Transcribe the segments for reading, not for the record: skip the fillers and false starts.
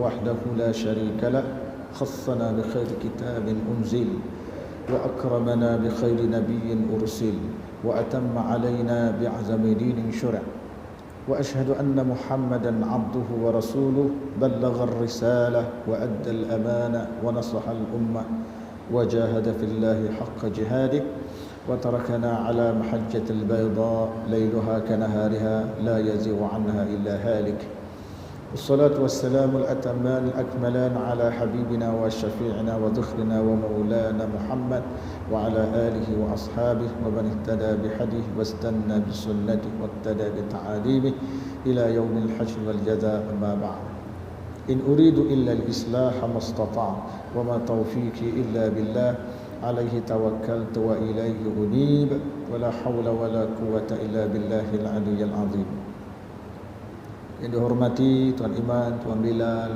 وحده لا شريك له خصنا بخير كتاب أنزل وأكرمنا بخير نبي أرسل وأتم علينا بأعظم دين شرع وأشهد أن محمدا عبده ورسوله بلغ الرسالة وأدى الأمانة ونصح الأمة وجاهد في الله حق جهاده وتركنا على محجة البيضاء ليلها كنهارها لا يزيغ عنها إلا هالك. والصلاة والسلام الأتمان الأكملان على حبيبنا وشفيعنا وذخرنا ومولانا محمد وعلى آله وأصحابه ومن اهتدى بهديه واستنى بسنته واقتدى بتعاليمه إلى يوم الحشر والجزاء. أما بعد، إن أريد إلا الإصلاح ما استطعت وما توفيقي إلا بالله عليه توكلت وإليه أنيب ولا حول ولا قوة إلا بالله العلي العظيم. Yang dihormati Tuan Iman, Tuan Bilal,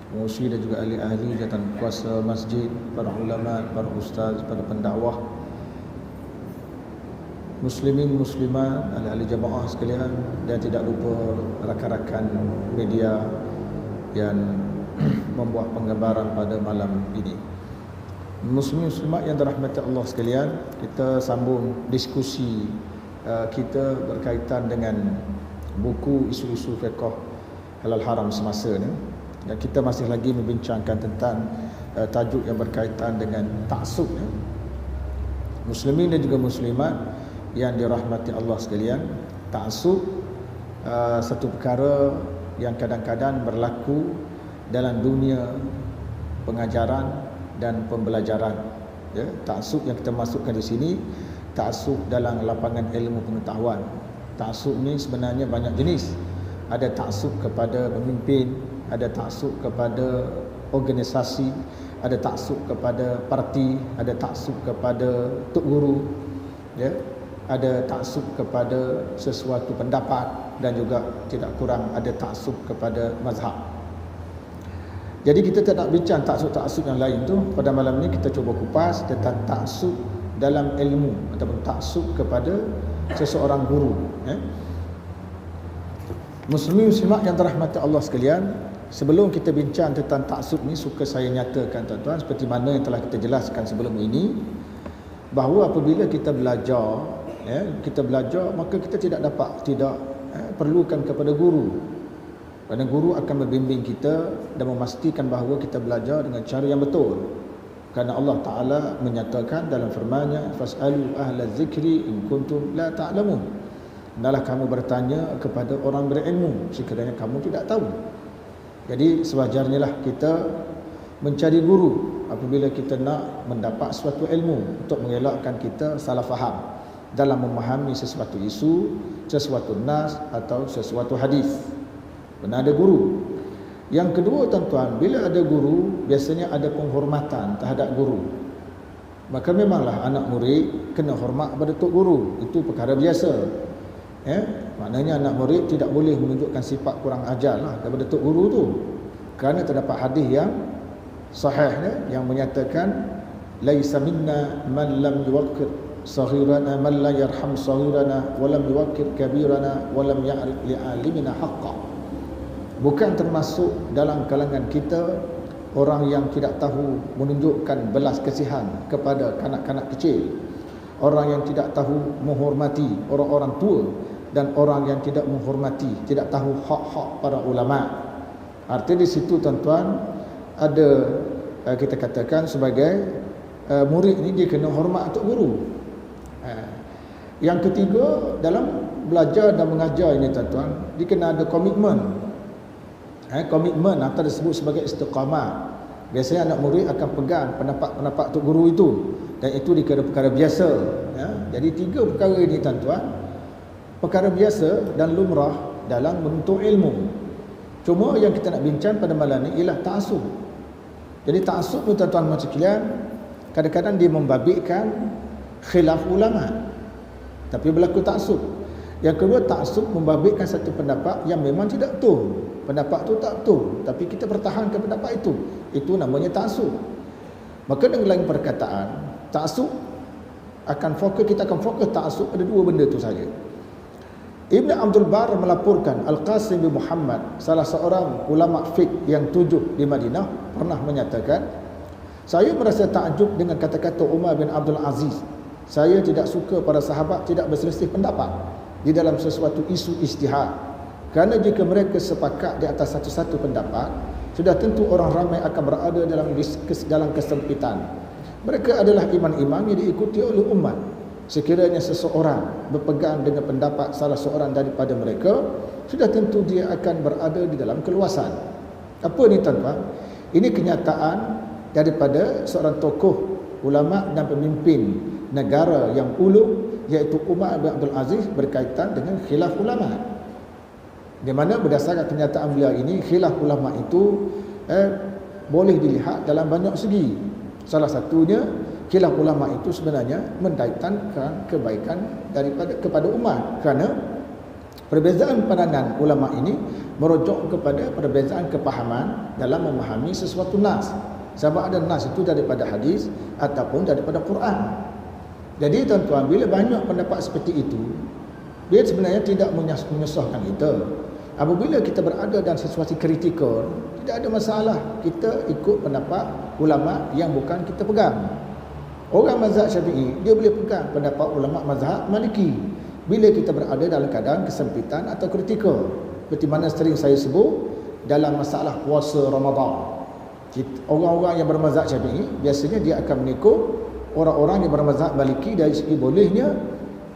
pengurusi dan juga ahli-ahli jawatan kuasa masjid, para ulama, para ustaz, para pendakwah, muslimin, muslimat, ahli-ahli jamaah sekalian, dan tidak lupa rakan-rakan media yang membuat penggambaran pada malam ini. Muslimin muslimat yang dirahmati Allah sekalian, kita sambung diskusi kita berkaitan dengan buku isu-isu fiqh halal haram semasa ni, dan kita masih lagi membincangkan tentang tajuk yang berkaitan dengan taksub ni. Muslimin dan juga muslimat yang dirahmati Allah sekalian, taksub satu perkara yang kadang-kadang berlaku dalam dunia pengajaran dan pembelajaran, ya. Taksub yang kita masukkan di sini, taksub dalam lapangan ilmu pengetahuan. Taksub ni sebenarnya banyak jenis. Ada taksub kepada pemimpin, ada taksub kepada organisasi, ada taksub kepada parti, ada taksub kepada tok guru, ya. Ada taksub kepada sesuatu pendapat, dan juga tidak kurang ada taksub kepada mazhab. Jadi kita tak nak bincang taksub-taksub yang lain tu. Pada malam ni kita cuba kupas tentang taksub dalam ilmu ataupun taksub kepada seseorang guru, ya. Muslimin muslimat yang dirahmati Allah sekalian, sebelum kita bincang tentang taksub ni, suka saya nyatakan tuan-tuan, seperti mana yang telah kita jelaskan sebelum ini, bahawa apabila kita belajar, ya, maka kita tidak perlukan kepada guru. Kerana guru akan membimbing kita dan memastikan bahawa kita belajar dengan cara yang betul. Kerana Allah Ta'ala menyatakan dalam firman-Nya, fas'alu ahla zikri in kuntum la ta'lamun. Hendaklah kamu bertanya kepada orang berilmu sekiranya kamu tidak tahu. Jadi sewajarnya lah kita mencari guru apabila kita nak mendapat suatu ilmu, untuk mengelakkan kita salah faham dalam memahami sesuatu isu, sesuatu nas atau sesuatu hadis. Benar ada guru. Yang kedua tuan-tuan, bila ada guru, biasanya ada penghormatan terhadap guru. Maka memanglah anak murid kena hormat kepada tok guru. Itu perkara biasa, ya? Maknanya anak murid tidak boleh menunjukkan sifat kurang ajar lah daripada tok guru tu. Kerana terdapat hadis yang sahih, yang menyatakan laisa minna man lam yuwaqqir saghirana man la yarham saghirana wa lam yuwaqqir kabirana wa lam ya'rif li'alimina haqqan. Bukan termasuk dalam kalangan kita orang yang tidak tahu menunjukkan belas kasihan kepada kanak-kanak kecil, orang yang tidak tahu menghormati orang-orang tua, dan orang yang tidak menghormati, tidak tahu hak-hak para ulama. Artinya di situ tuan-tuan, ada kita katakan sebagai murid ni dia kena hormat untuk guru. Yang ketiga, dalam belajar dan mengajar ini tuan-tuan, dia kena ada komitmen. Komitmen atau disebut sebagai istiqamah. Biasanya anak murid akan pegang pendapat-pendapat tok guru itu, dan itu perkara biasa, ya. Jadi tiga perkara ini tuan-tuan, perkara biasa dan lumrah dalam menuntut ilmu. Cuma yang kita nak bincang pada malam ni ialah ta'assub. Jadi ta'assub tu tuan-tuan macam sekalian, kadang-kadang dia membabitkan khilaf ulama, tapi berlaku ta'assub. Yang kedua, ta'assub membabitkan satu pendapat yang memang tidak betul. Pendapat tu tak betul, tapi kita pertahankan pendapat itu. Itu namanya ta'assub. Maka dengan lain perkataan, ta'assub kita akan fokus ta'assub pada dua benda tu saja. Ibn Abdul Bar melaporkan Al-Qasim bin Muhammad, salah seorang ulama fiqh yang 7 di Madinah, pernah menyatakan, saya merasa takjub dengan kata-kata Umar bin Abdul Aziz. Saya tidak suka para sahabat tidak berselisih pendapat di dalam sesuatu isu ijtihad. Kerana jika mereka sepakat di atas satu-satu pendapat, sudah tentu orang ramai akan berada dalam kesempitan. Mereka adalah imam-imam yang diikuti oleh umat. Sekiranya seseorang berpegang dengan pendapat salah seorang daripada mereka, sudah tentu dia akan berada di dalam keluasan. Apa ni tuan-tuan? Ini kenyataan daripada seorang tokoh ulama dan pemimpin negara yang ulung, iaitu Umar bin Abdul Aziz, berkaitan dengan khilaf ulama. Di mana berdasarkan kenyataan beliau ini, khilaf ulama itu boleh dilihat dalam banyak segi. Salah satunya, khilaf ulama itu sebenarnya mendatangkan kebaikan kepada umat, kerana perbezaan pandangan ulama ini merujuk kepada perbezaan kepahaman dalam memahami sesuatu nas. Sebab ada nas itu daripada hadis ataupun daripada Quran. Jadi tuan-tuan, bila banyak pendapat seperti itu, dia sebenarnya tidak menyusahkan kita. Apabila kita berada dalam situasi kritikal, tidak ada masalah kita ikut pendapat ulama yang bukan kita pegang. Orang mazhab Syafi'i, dia boleh pegang pendapat ulama mazhab Maliki bila kita berada dalam keadaan kesempitan atau kritikal. Seperti mana sering saya sebut dalam masalah puasa Ramadan. Orang-orang yang bermazhab Syafi'i biasanya dia akan mengikut orang-orang yang bermazhab Maliki dari segi bolehnya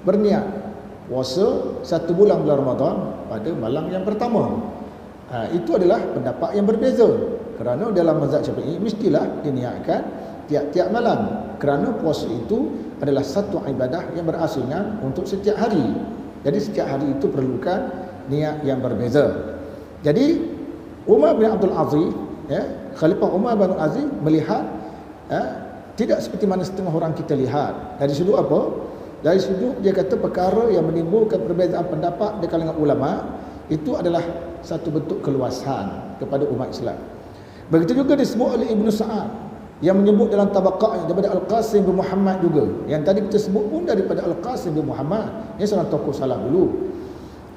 berniat puasa 1 bulan Ramadan pada malam yang pertama. Itu adalah pendapat yang berbeza. Kerana dalam mazhab Syafi'i mestilah diniatkan tiap-tiap malam, kerana puasa itu adalah satu ibadah yang berasingan untuk setiap hari. Jadi setiap hari itu perlukan niat yang berbeza. Jadi Umar bin Abdul Aziz, Khalifah Umar bin Abdul Aziz melihat tidak seperti mana setengah orang kita lihat. Dari sudut apa? Dari sudut dia kata perkara yang menimbulkan perbezaan pendapat di kalangan ulama itu adalah satu bentuk keluasan kepada umat Islam. Begitu juga disebut oleh Ibn Sa'ad yang menyebut dalam tabaqah daripada Al-Qasim bin Muhammad juga. Yang tadi kita sebut pun daripada Al-Qasim bin Muhammad, yang seorang tokoh salaf dulu,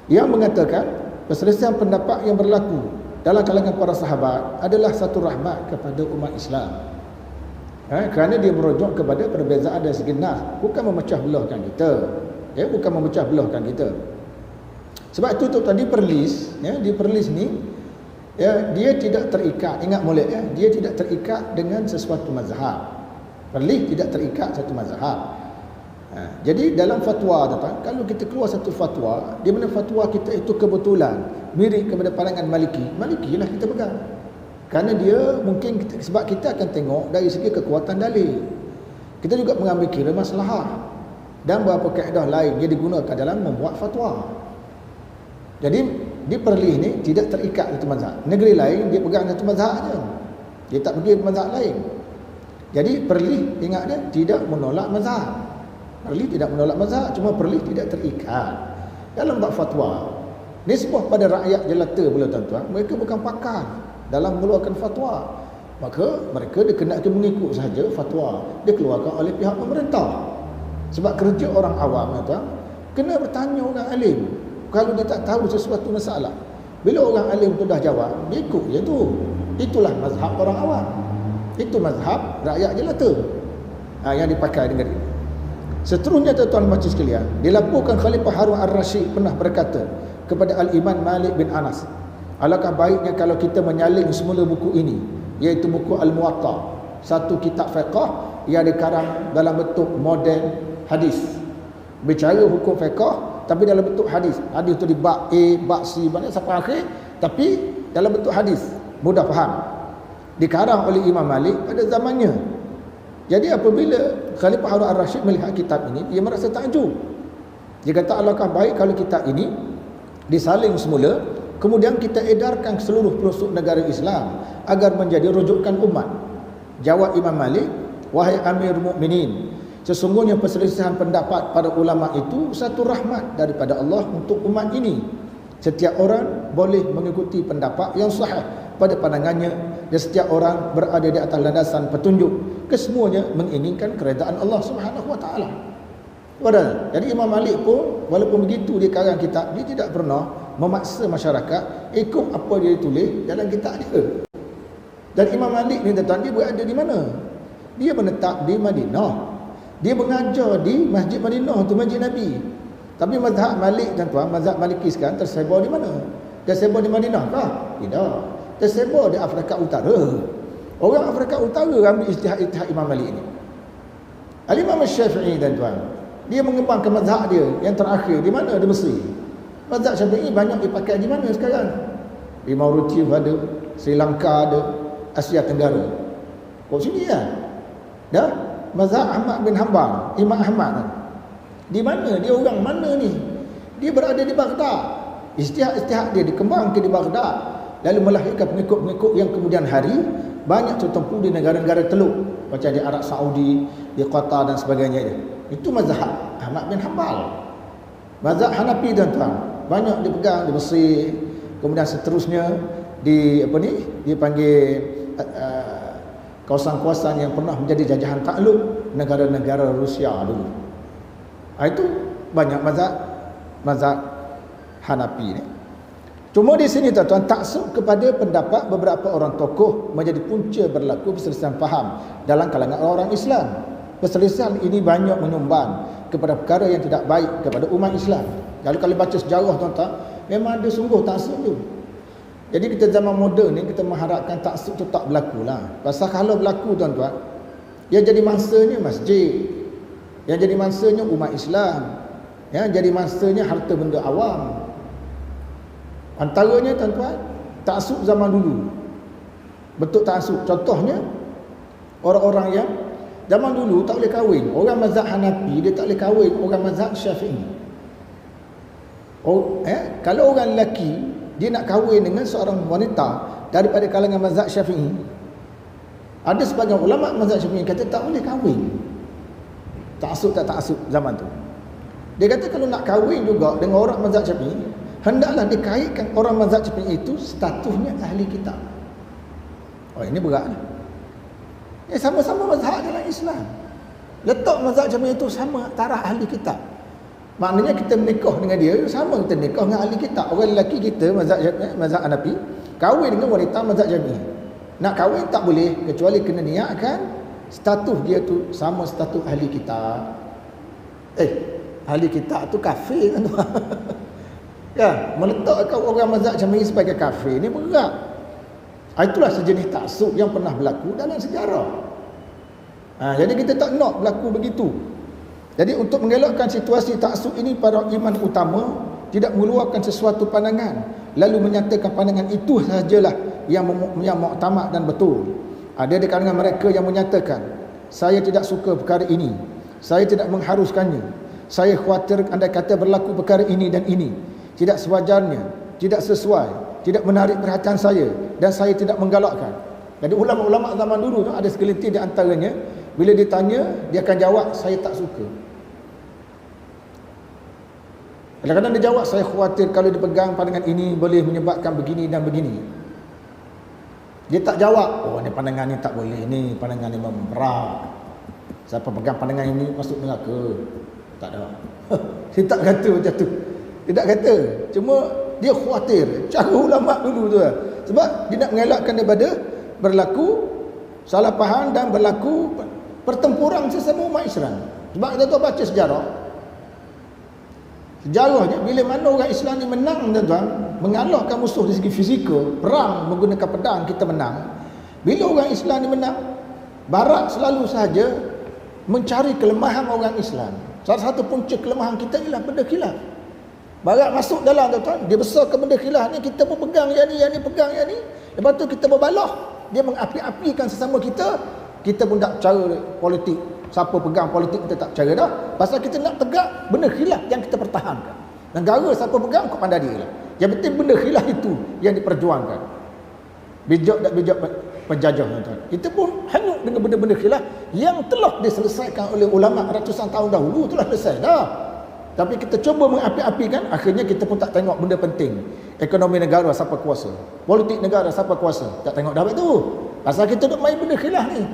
yang mengatakan perselisihan pendapat yang berlaku dalam kalangan para sahabat adalah satu rahmat kepada umat Islam. Kerana dia merujuk kepada perbezaan dari segi nas, bukan memecah belahkan kita. Bukan memecah belahkan kita. Sebab itu tadi perlis, di perlis ni dia tidak terikat, ingat molek dia tidak terikat dengan sesuatu mazhab. Perlis tidak terikat satu mazhab. Jadi dalam fatwa kalau kita keluar satu fatwa di mana fatwa kita itu kebetulan mirip kepada pandangan Maliki, Maliki lah kita pegang. Kerana dia mungkin sebab kita akan tengok dari segi kekuatan dalil. Kita juga mengambil kira maslahah dan beberapa kaedah lain yang digunakan dalam membuat fatwa. Jadi di perlis ni tidak terikat satu mazhab. Negeri lain dia pegang satu mazhab saja. Dia tak pergi ke mazhab lain. Jadi perlis, ingat dia tidak menolak mazhab. Perlis tidak menolak mazhab, cuma perlis tidak terikat dalam buat fatwa. Nisbah pada rakyat jelata pula tuan-tuan, mereka bukan pakar dalam mengeluarkan fatwa. Maka mereka dikenakan mengikut sahaja fatwa dikeluarkan oleh pihak pemerintah. Sebab kerja orang awam tuan, kena bertanya orang alim. Kalau dia tak tahu sesuatu masalah, bila orang alim tu dah jawab, dia ikut je tu. Itulah mazhab orang awam. Itu mazhab rakyat jelata yang dipakai dengan ini. Seterusnya tuan-tuan majlis sekalian, dilaporkan Khalifah Harun Ar-Rasyid pernah berkata kepada Al-Imam Malik bin Anas, alangkah baiknya kalau kita menyalin semula buku ini, iaitu buku Al-Muwatta, satu kitab fiqh yang dikarang dalam bentuk model hadis, bicara hukum fiqh tapi dalam bentuk hadis. Hadis itu di bab A, bab C, banyak sampai akhir, tapi dalam bentuk hadis, mudah faham. Dikarang oleh Imam Malik pada zamannya. Jadi apabila Khalifah Harun Ar-Rasyid melihat kitab ini, dia merasa takjub. Dia kata alangkah baik kalau kitab ini disalin semula, kemudian kita edarkan ke seluruh pelosok negara Islam agar menjadi rujukan umat. Jawab Imam Malik, wahai Amir Mukminin, sesungguhnya perselisihan pendapat para ulama itu satu rahmat daripada Allah untuk umat ini. Setiap orang boleh mengikuti pendapat yang sahih pada pandangannya, dan setiap orang berada di atas landasan petunjuk. Kesemuanya menginginkan keredaan Allah Subhanahu wa taala. Padahal, jadi Imam Malik pun walaupun begitu dia karang kitab, dia tidak pernah memaksa masyarakat ikut apa dia tulis dalam kitab dia. Dan Imam Malik ni tuan, dia berada di mana? Dia menetap di Madinah. Dia mengajar di Masjid Madinah, tu Masjid Nabi. Tapi mazhab Malik tuan, mazhab Maliki sekarang tersebar di mana? Tersebar di Madinah kah? Tidak. Tersebar di Afrika Utara. Orang Afrika Utara ambil ijtihad Imam Malik ni. Al-Imam Syafi'i tuan, dia mengembangkan mazhab dia yang terakhir di mana? Di Mesir. Mazhab Syafi'i banyak dipakai di mana sekarang? Di Mauritius ada, Sri Lanka ada, Asia Tenggara. Kok sini ya? Dah, mazhab Ahmad bin Hanbal, Imam Ahmad. Di mana? Dia orang mana ni? Dia berada di Baghdad. Ijtihad dia dikembangkan di Baghdad, lalu melahirkan pengikut-pengikut yang kemudian hari banyak tertempu di negara-negara teluk, macam di Arab Saudi, di Qatar dan sebagainya. Itu mazhab Ahmad bin Hanbal. Mazhab Hanafi tuan-tuan banyak dipegang di Mesir, kemudian seterusnya di dipanggil kawasan-kawasan yang pernah menjadi jajahan takluk negara-negara Rusia dulu. Itu banyak mazhab Hanafi ni. Cuma di sini tuan-tuan, taksub kepada pendapat beberapa orang tokoh menjadi punca berlaku perselisihan faham dalam kalangan orang Islam. Perselisihan ini banyak menyumbang kepada perkara yang tidak baik kepada umat Islam. Kalau baca sejarah tuan-tuan, memang ada sungguh taksub tu. Jadi kita zaman moden ni kita mengharapkan taksub tu tak berlaku lah. Pasal kalau berlaku tuan-tuan, yang jadi mangsanya masjid, yang jadi mangsanya umat Islam, yang jadi mangsanya harta benda awam. Antaranya tuan-tuan, taksub zaman dulu. Bentuk taksub, contohnya orang-orang yang zaman dulu tak boleh kahwin. Orang mazhab Hanafi dia tak boleh kahwin orang mazhab Syafi'i. Kalau orang lelaki dia nak kahwin dengan seorang wanita daripada kalangan mazhab Syafi'i, ada sebagian ulama mazhab Syafi'i kata tak boleh kahwin. Taksub tak taksub zaman tu. Dia kata kalau nak kahwin juga dengan orang mazhab Syafi'i, hendaklah dikaitkan orang mazhab Syafi'i itu statusnya ahli kitab. Ini berat ni. Sama-sama mazhab dalam Islam. Letak mazhab Syafi'i itu sama taraf ahli kitab. Maknanya kita menikah dengan dia sama kita nikah dengan ahli kitab. Orang lelaki kita mazhab Hanafi kahwin dengan wanita mazhab Syafi'i. Nak kahwin tak boleh kecuali kena niatkan status dia tu sama status ahli kitab. Ahli kitab tu kafir kan tu. Ya, meletakkan orang mazhab Syafi'i sebagai kafir ni berat. Itulah sejenis taksub yang pernah berlaku dalam sejarah. Jadi kita tak nak berlaku begitu. Jadi untuk mengelakkan situasi taksub ini, para imam utama tidak mengeluarkan sesuatu pandangan lalu menyatakan pandangan itu sahajalah yang muktamad dan betul. Ada di kalangan mereka yang menyatakan, saya tidak suka perkara ini, saya tidak mengharuskannya, saya khawatir andai kata berlaku perkara ini dan ini tidak sewajarnya, tidak sesuai, tidak menarik perhatian saya, dan saya tidak menggalakkan. Jadi ulama-ulama zaman dulu tu ada segelintir di antaranya, bila ditanya dia akan jawab saya tak suka. Kadang-kadang dia jawab saya khawatir kalau dipegang pandangan ini boleh menyebabkan begini dan begini. Dia tak jawab, ni pandangan ni tak boleh, ni pandangan ni berat, siapa pegang pandangan ini masuk neraka. Tak ada. Dia tak kata macam tu. Tidak kata. Cuma dia khawatir. Cara ulama dulu tu. Sebab dia nak mengelakkan daripada berlaku salah faham dan berlaku pertempuran sesama umat Islam. Sebab kita tu baca sejarah. Sejarahnya bila mana orang Islam ni menang tuan-tuan, mengalahkan musuh dari segi fizikal, perang menggunakan pedang kita menang. Bila orang Islam ni menang, barat selalu sahaja mencari kelemahan orang Islam. Salah satu punca kelemahan kita ialah benda khilaf. Barat masuk dalam tuan-tuan, dia besarkan benda khilaf ni, kita pun pegang yang ni pegang yang ni. Lepas tu kita berbalah, dia mengapi-apikan sesama kita pun tak cara politik. Siapa pegang politik kita tak cara dah. Pasal kita nak tegak benda khilaf yang kita pertahankan. Negara siapa pegang kau pandai dia lah. Yang penting benda khilaf itu yang diperjuangkan. Bijak tak bijak penjajah tuan-tuan. Kita pun hanyut dengan benda-benda khilaf yang telah diselesaikan oleh ulama ratusan tahun dahulu, telah selesai dah. Tapi kita cuba mengapi-apikan, akhirnya kita pun tak tengok benda penting. Ekonomi negara siapa kuasa, politik negara siapa kuasa, tak tengok dah tu. Pasal kita duk main benda khilaf ni.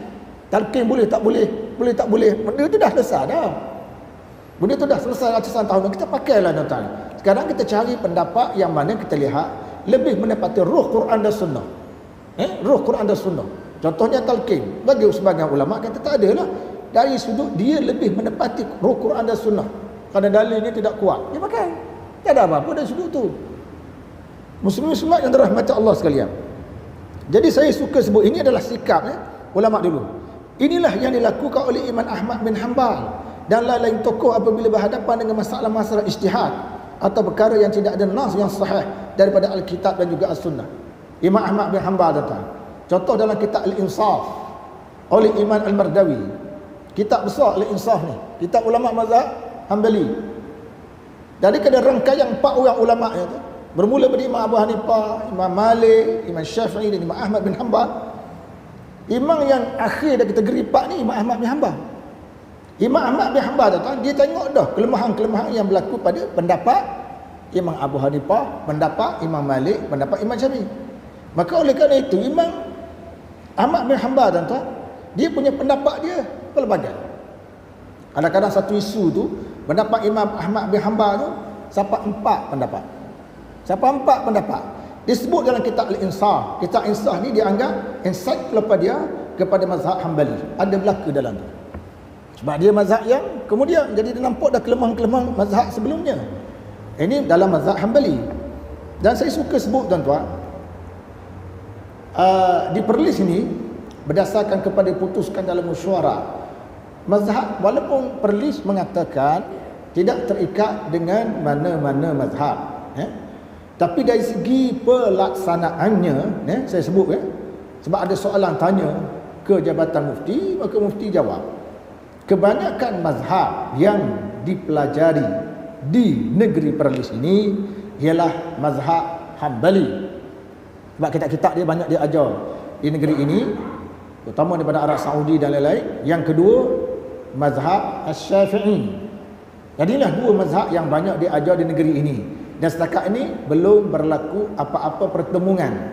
Talqin boleh tak boleh, boleh tak boleh, benda tu dah selesai dah. Benda tu dah selesai ratusan tahun, kita pakailah tuan-tuan. Sekarang kita cari pendapat yang mana kita lihat lebih menepati ruh Quran dan Sunnah. Ruh Quran dan Sunnah. Contohnya talqin. Bagi sebagian ulama kata tak ada lah. Dari sudut dia lebih menepati ruh Quran dan Sunnah. Kerana dalil ni tidak kuat, dia pakai. Tak ada apa-apa dari sudut tu. Muslim-muslimat yang dirahmati Allah sekalian. Jadi saya suka sebut ini adalah sikap ulama dulu. Inilah yang dilakukan oleh Imam Ahmad bin Hanbal dan lain-lain tokoh apabila berhadapan dengan masalah-masalah ijtihad atau perkara yang tidak ada nas yang sahih daripada Alkitab dan juga As-Sunnah. Imam Ahmad bin Hanbal datang. Contoh dalam kitab Al-Insaf oleh Imam Al-Mardawi. Kitab besar Al-Insaf ni. Kitab ulama mazhab Hanbali. Dari kada rangkaian 4 orang ulama itu, bermula dari Imam Abu Hanifah, Imam Malik, Imam Syafi'i dan Imam Ahmad bin Hanbal. Imam yang akhir dari kategori 4 ni Imam Ahmad bin Hanbal. Imam Ahmad bin Hanbal tuan, dia tengok dah kelemahan-kelemahan yang berlaku pada pendapat Imam Abu Hanifah, pendapat Imam Malik, pendapat Imam Syafi'i. Maka oleh kerana itu Imam Ahmad bin Hanbal tuan, dia punya pendapat dia pelbagai. Kadang-kadang satu isu tu pendapat Imam Ahmad bin Hanbal tu sampai 4 pendapat. Sampai 4 pendapat. Disebut dalam kitab Al-Insaf. Kitab Insaf ni dianggap ensiklopedia kepada mazhab Hanbali. Ada berlaku dalam tu. Sebab dia mazhab yang kemudian jadi dia nampak dah kelemahan-kelemahan mazhab sebelumnya. Ini dalam mazhab Hanbali. Dan saya suka sebut tuan-tuan, di Perlis ini berdasarkan kepada putuskan dalam mesyuarat, mazhab walaupun Perlis mengatakan tidak terikat dengan mana-mana mazhab, tapi dari segi pelaksanaannya, saya sebut sebab ada soalan tanya ke Jabatan Mufti, maka Mufti jawab kebanyakan mazhab yang dipelajari di negeri Perlis ini ialah mazhab Hanbali. Sebab kitab-kitab dia banyak dia ajar di negeri ini, terutama daripada Arab Saudi dan lain-lain. Yang kedua, mazhab Asy-Syafi'i. Jadilah 2 mazhab yang banyak dia ajar di negeri ini. Dan setakat ini belum berlaku apa-apa pertemuan.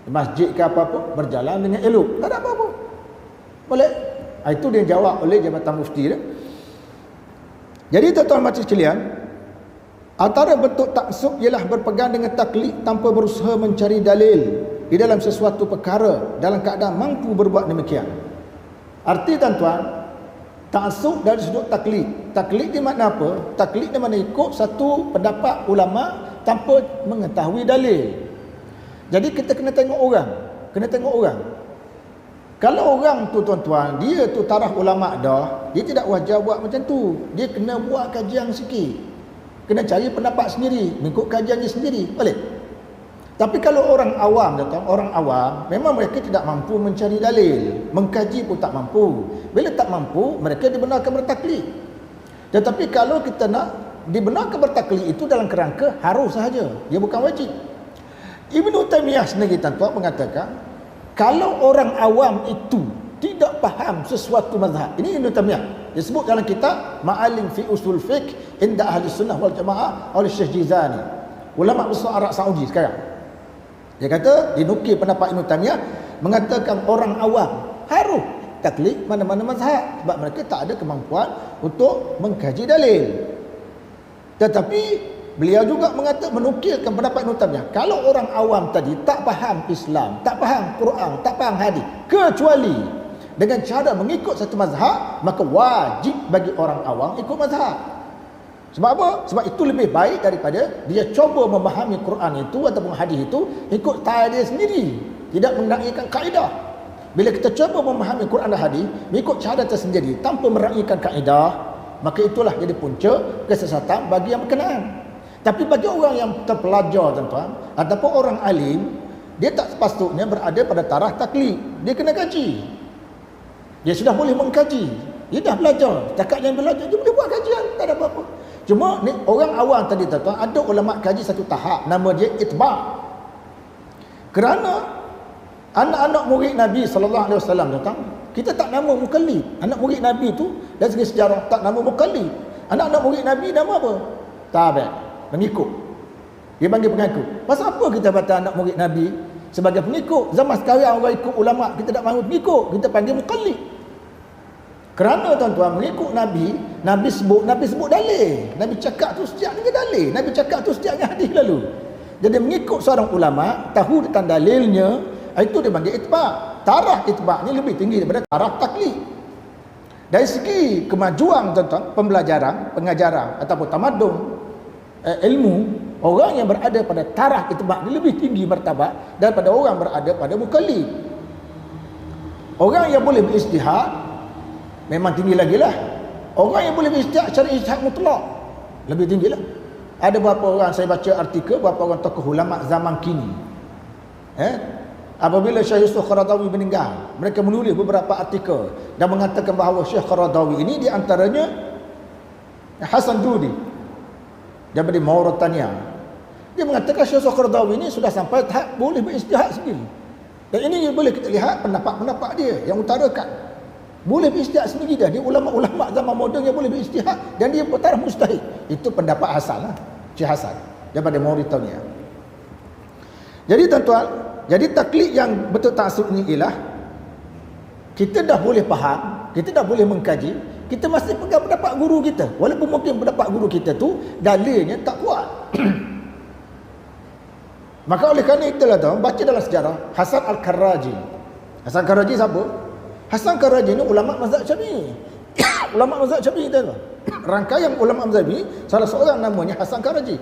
Masjid ke apa-apa berjalan dengan elok. Tak ada apa-apa. Boleh. Itu dia jawab oleh Jabatan Mufti dia. Jadi tuan-tuan macam sekalian, antara bentuk taksub ialah berpegang dengan taklid tanpa berusaha mencari dalil di dalam sesuatu perkara dalam keadaan mampu berbuat demikian. Arti tuan-tuan, taksub dari sudut taklid. Taklid di makna apa? Taklid di mana ikut satu pendapat ulama tanpa mengetahui dalil. Jadi kita kena tengok orang. Kena tengok orang. Kalau orang tu tuan-tuan, dia tu taraf ulama dah, dia tidak wajar buat macam tu. Dia kena buat kajian sikit. Kena cari pendapat sendiri, mengikut kajiannya sendiri. Boleh? Tapi kalau orang awam, orang awam memang mereka tidak mampu mencari dalil, mengkaji pun tak mampu. Bila tak mampu, mereka dibenarkan bertaklid. Tetapi kalau kita nak dibenarkan bertaklid itu dalam kerangka harus sahaja, dia bukan wajib. Ibnu Taimiyah sendiri tuan-tuan mengatakan, kalau orang awam itu tidak faham sesuatu mazhab, ini Ibnu Taimiyah disebut dalam kitab Ma'alim fi Usul Fiqh Inda Ahli Sunnah wal Jamaah oleh Syekh Jizani, ulama besar Arab Saudi sekarang. Dia kata, dinukil pendapat Ibnu Taimiyah mengatakan orang awam harus taklid mana-mana mazhab sebab mereka tak ada kemampuan untuk mengkaji dalil. Tetapi beliau juga menukilkan pendapat Ibnu Taimiyah, kalau orang awam tadi tak faham Islam, tak faham Quran, tak faham hadis, kecuali dengan cara mengikut satu mazhab, maka wajib bagi orang awam ikut mazhab. Sebab apa? Sebab itu lebih baik daripada dia cuba memahami Quran itu ataupun hadis itu ikut style dia sendiri, tidak meraihkan kaedah. Bila kita cuba memahami Quran dan hadis mengikut cara tersendiri tanpa meraihkan kaedah, maka itulah jadi punca kesesatan bagi yang berkenaan. Tapi bagi orang yang terpelajar tuan-tuan ataupun orang alim, dia tak sepatutnya berada pada taraf taklid. Dia kena kaji. Dia sudah boleh mengkaji. Dia dah belajar. Cakap yang belajar, dia boleh buat kajian. Tak ada apa-apa. Cuma ni, orang awam tadi tuan-tuan, ada ulama kaji satu tahap. Nama dia itba'. Kerana anak-anak murid Nabi SAW tuan-tuan, kita tak nama mukallid. Anak murid Nabi tu dari segi sejarah tak nama mukallid. Anak-anak murid Nabi nama apa? Tabi'. Pengikut. Dia panggil pengikut. Pasal apa kita kata anak murid Nabi sebagai pengikut? Zaman sekarang orang ikut ulama, kita tak mahu pengikut, kita panggil muqallid. Kerana tuan-tuan mengikut Nabi, Nabi sebut dalil. Nabi cakap tu setiap dengan dalil. Nabi cakap tu setiap dengan hadis lalu. Jadi mengikut seorang ulama, tahu tentang dalilnya, itu dia panggil itba'. Taraf itba' ni lebih tinggi daripada taraf taklid. Dari segi kemajuan tuan-tuan, pembelajaran, pengajaran ataupun tamadun, ilmu, orang yang berada pada taraf itba' ni lebih tinggi martabat daripada orang berada pada mukallid. Orang yang boleh berijtihad memang tinggi lagi lah. Orang yang boleh berijtihad secara ijtihad mutlak lebih tinggi lah. Ada beberapa orang, saya baca artikel beberapa orang tokoh ulama zaman kini, apabila Syekh Yusuf Qaradawi meninggal, mereka menulis beberapa artikel dan mengatakan bahawa Syekh Qaradawi ini di antaranya Hasan Dudi daripada Mauritania. Dia mengatakan Syekh Yusuf Qaradawi ini sudah sampai tahap boleh berijtihad sendiri. Dan ini boleh kita lihat pendapat-pendapat dia yang utarakan boleh berijtihad sendiri dah. Dia ulama-ulama zaman moden yang boleh berijtihad dan dia bertaraf mustahid. Itu pendapat Hasan lah, Syekh Hasan daripada Mauritania. Jadi tuan-tuan, jadi taklid yang betul taksub ni ialah kita dah boleh faham, kita dah boleh mengkaji, kita masih pegang pendapat guru kita. Walaupun mungkin pendapat guru kita tu dalilnya tak kuat. Maka oleh kerana itulah tuan, baca dalam sejarah Hasan Al-Kharraji. Hasan Al-Kharraji siapa? Hasan Al-Kharraji ni ulama mazhab Syafi'i. Ulama mazhab Syafi'i tu. Rangkaian ulama mazhab Syafi'i, salah seorang namanya Hasan Al-Kharraji.